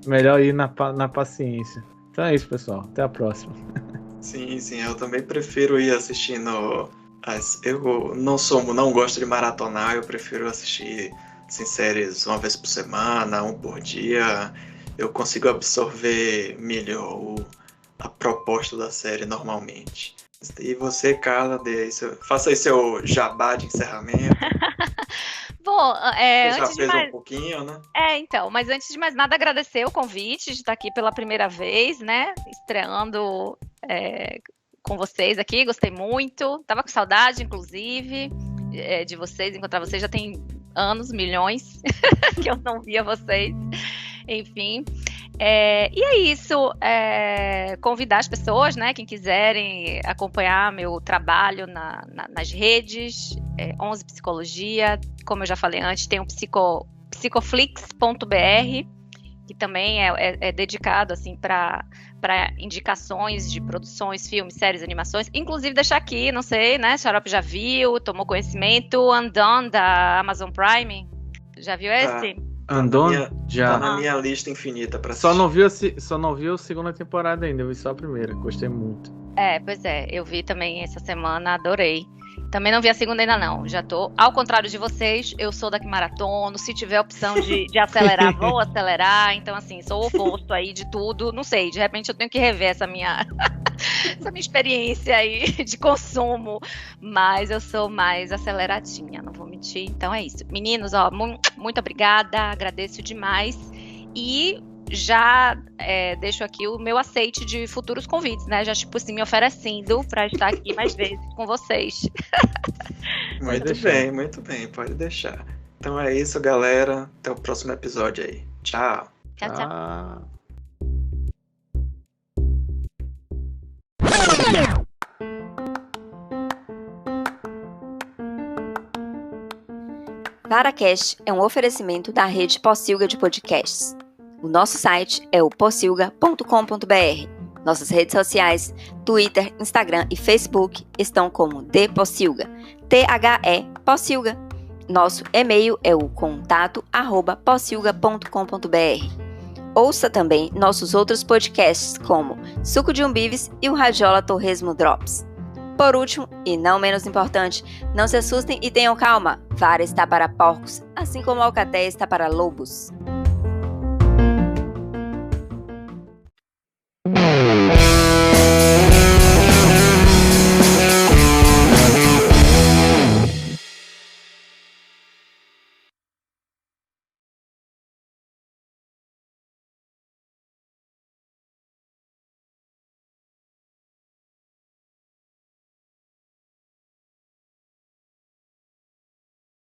Melhor ir na paciência. Então é isso, pessoal. Até a próxima. Sim, eu também prefiro ir assistindo. Eu não gosto de maratonar, eu prefiro assistir séries uma vez por semana, um por dia. Eu consigo absorver melhor a proposta da série normalmente. E você, Carla, faça aí seu jabá de encerramento. Bom, você já fez um pouquinho, né? Então, mas antes de mais nada, agradecer o convite de estar aqui pela primeira vez, né? Estreando com vocês aqui, gostei muito. Tava com saudade, inclusive, de vocês, encontrar vocês. Já tem anos, milhões, que eu não via vocês. Enfim. E é isso. Convidar as pessoas, né? Quem quiserem acompanhar meu trabalho nas redes, 11 Psicologia. Como eu já falei antes, tem o psicoflix.br, que também é dedicado assim, para indicações de produções, filmes, séries, animações. Inclusive, deixar aqui, não sei, né? Xarope já viu, tomou conhecimento, Undone, da Amazon Prime. Já viu esse? Undone? Já. Tá na minha lista infinita pra assistir. Só não vi a segunda temporada ainda, eu vi só a primeira, gostei muito. Pois é, eu vi também essa semana, adorei. Também não vi a segunda ainda não, já tô, ao contrário de vocês, eu sou da que maratono, se tiver opção de acelerar, vou acelerar, então assim, sou o oposto aí de tudo, não sei, de repente eu tenho que rever essa minha experiência aí de consumo, mas eu sou mais aceleradinha, não vou mentir, então é isso. Meninos, muito obrigada, agradeço demais e já deixo aqui o meu aceite de futuros convites, né? Já, tipo assim, me oferecendo para estar aqui mais vezes com vocês. Muito bem, pode deixar. Então é isso, galera. Até o próximo episódio aí. Tchau. Tchau. VaraCast é um oferecimento da rede Pocilga de podcasts. O nosso site é o pocilga.com.br. Nossas redes sociais, Twitter, Instagram e Facebook estão como The Pocilga, THE Pocilga. Nosso e-mail é o contato@pocilga.com.br. Ouça também nossos outros podcasts como Suco de Umbives e o Radiola Torresmo Drops. Por último, e não menos importante, não se assustem e tenham calma. Vara está para porcos, assim como a alcateia está para lobos.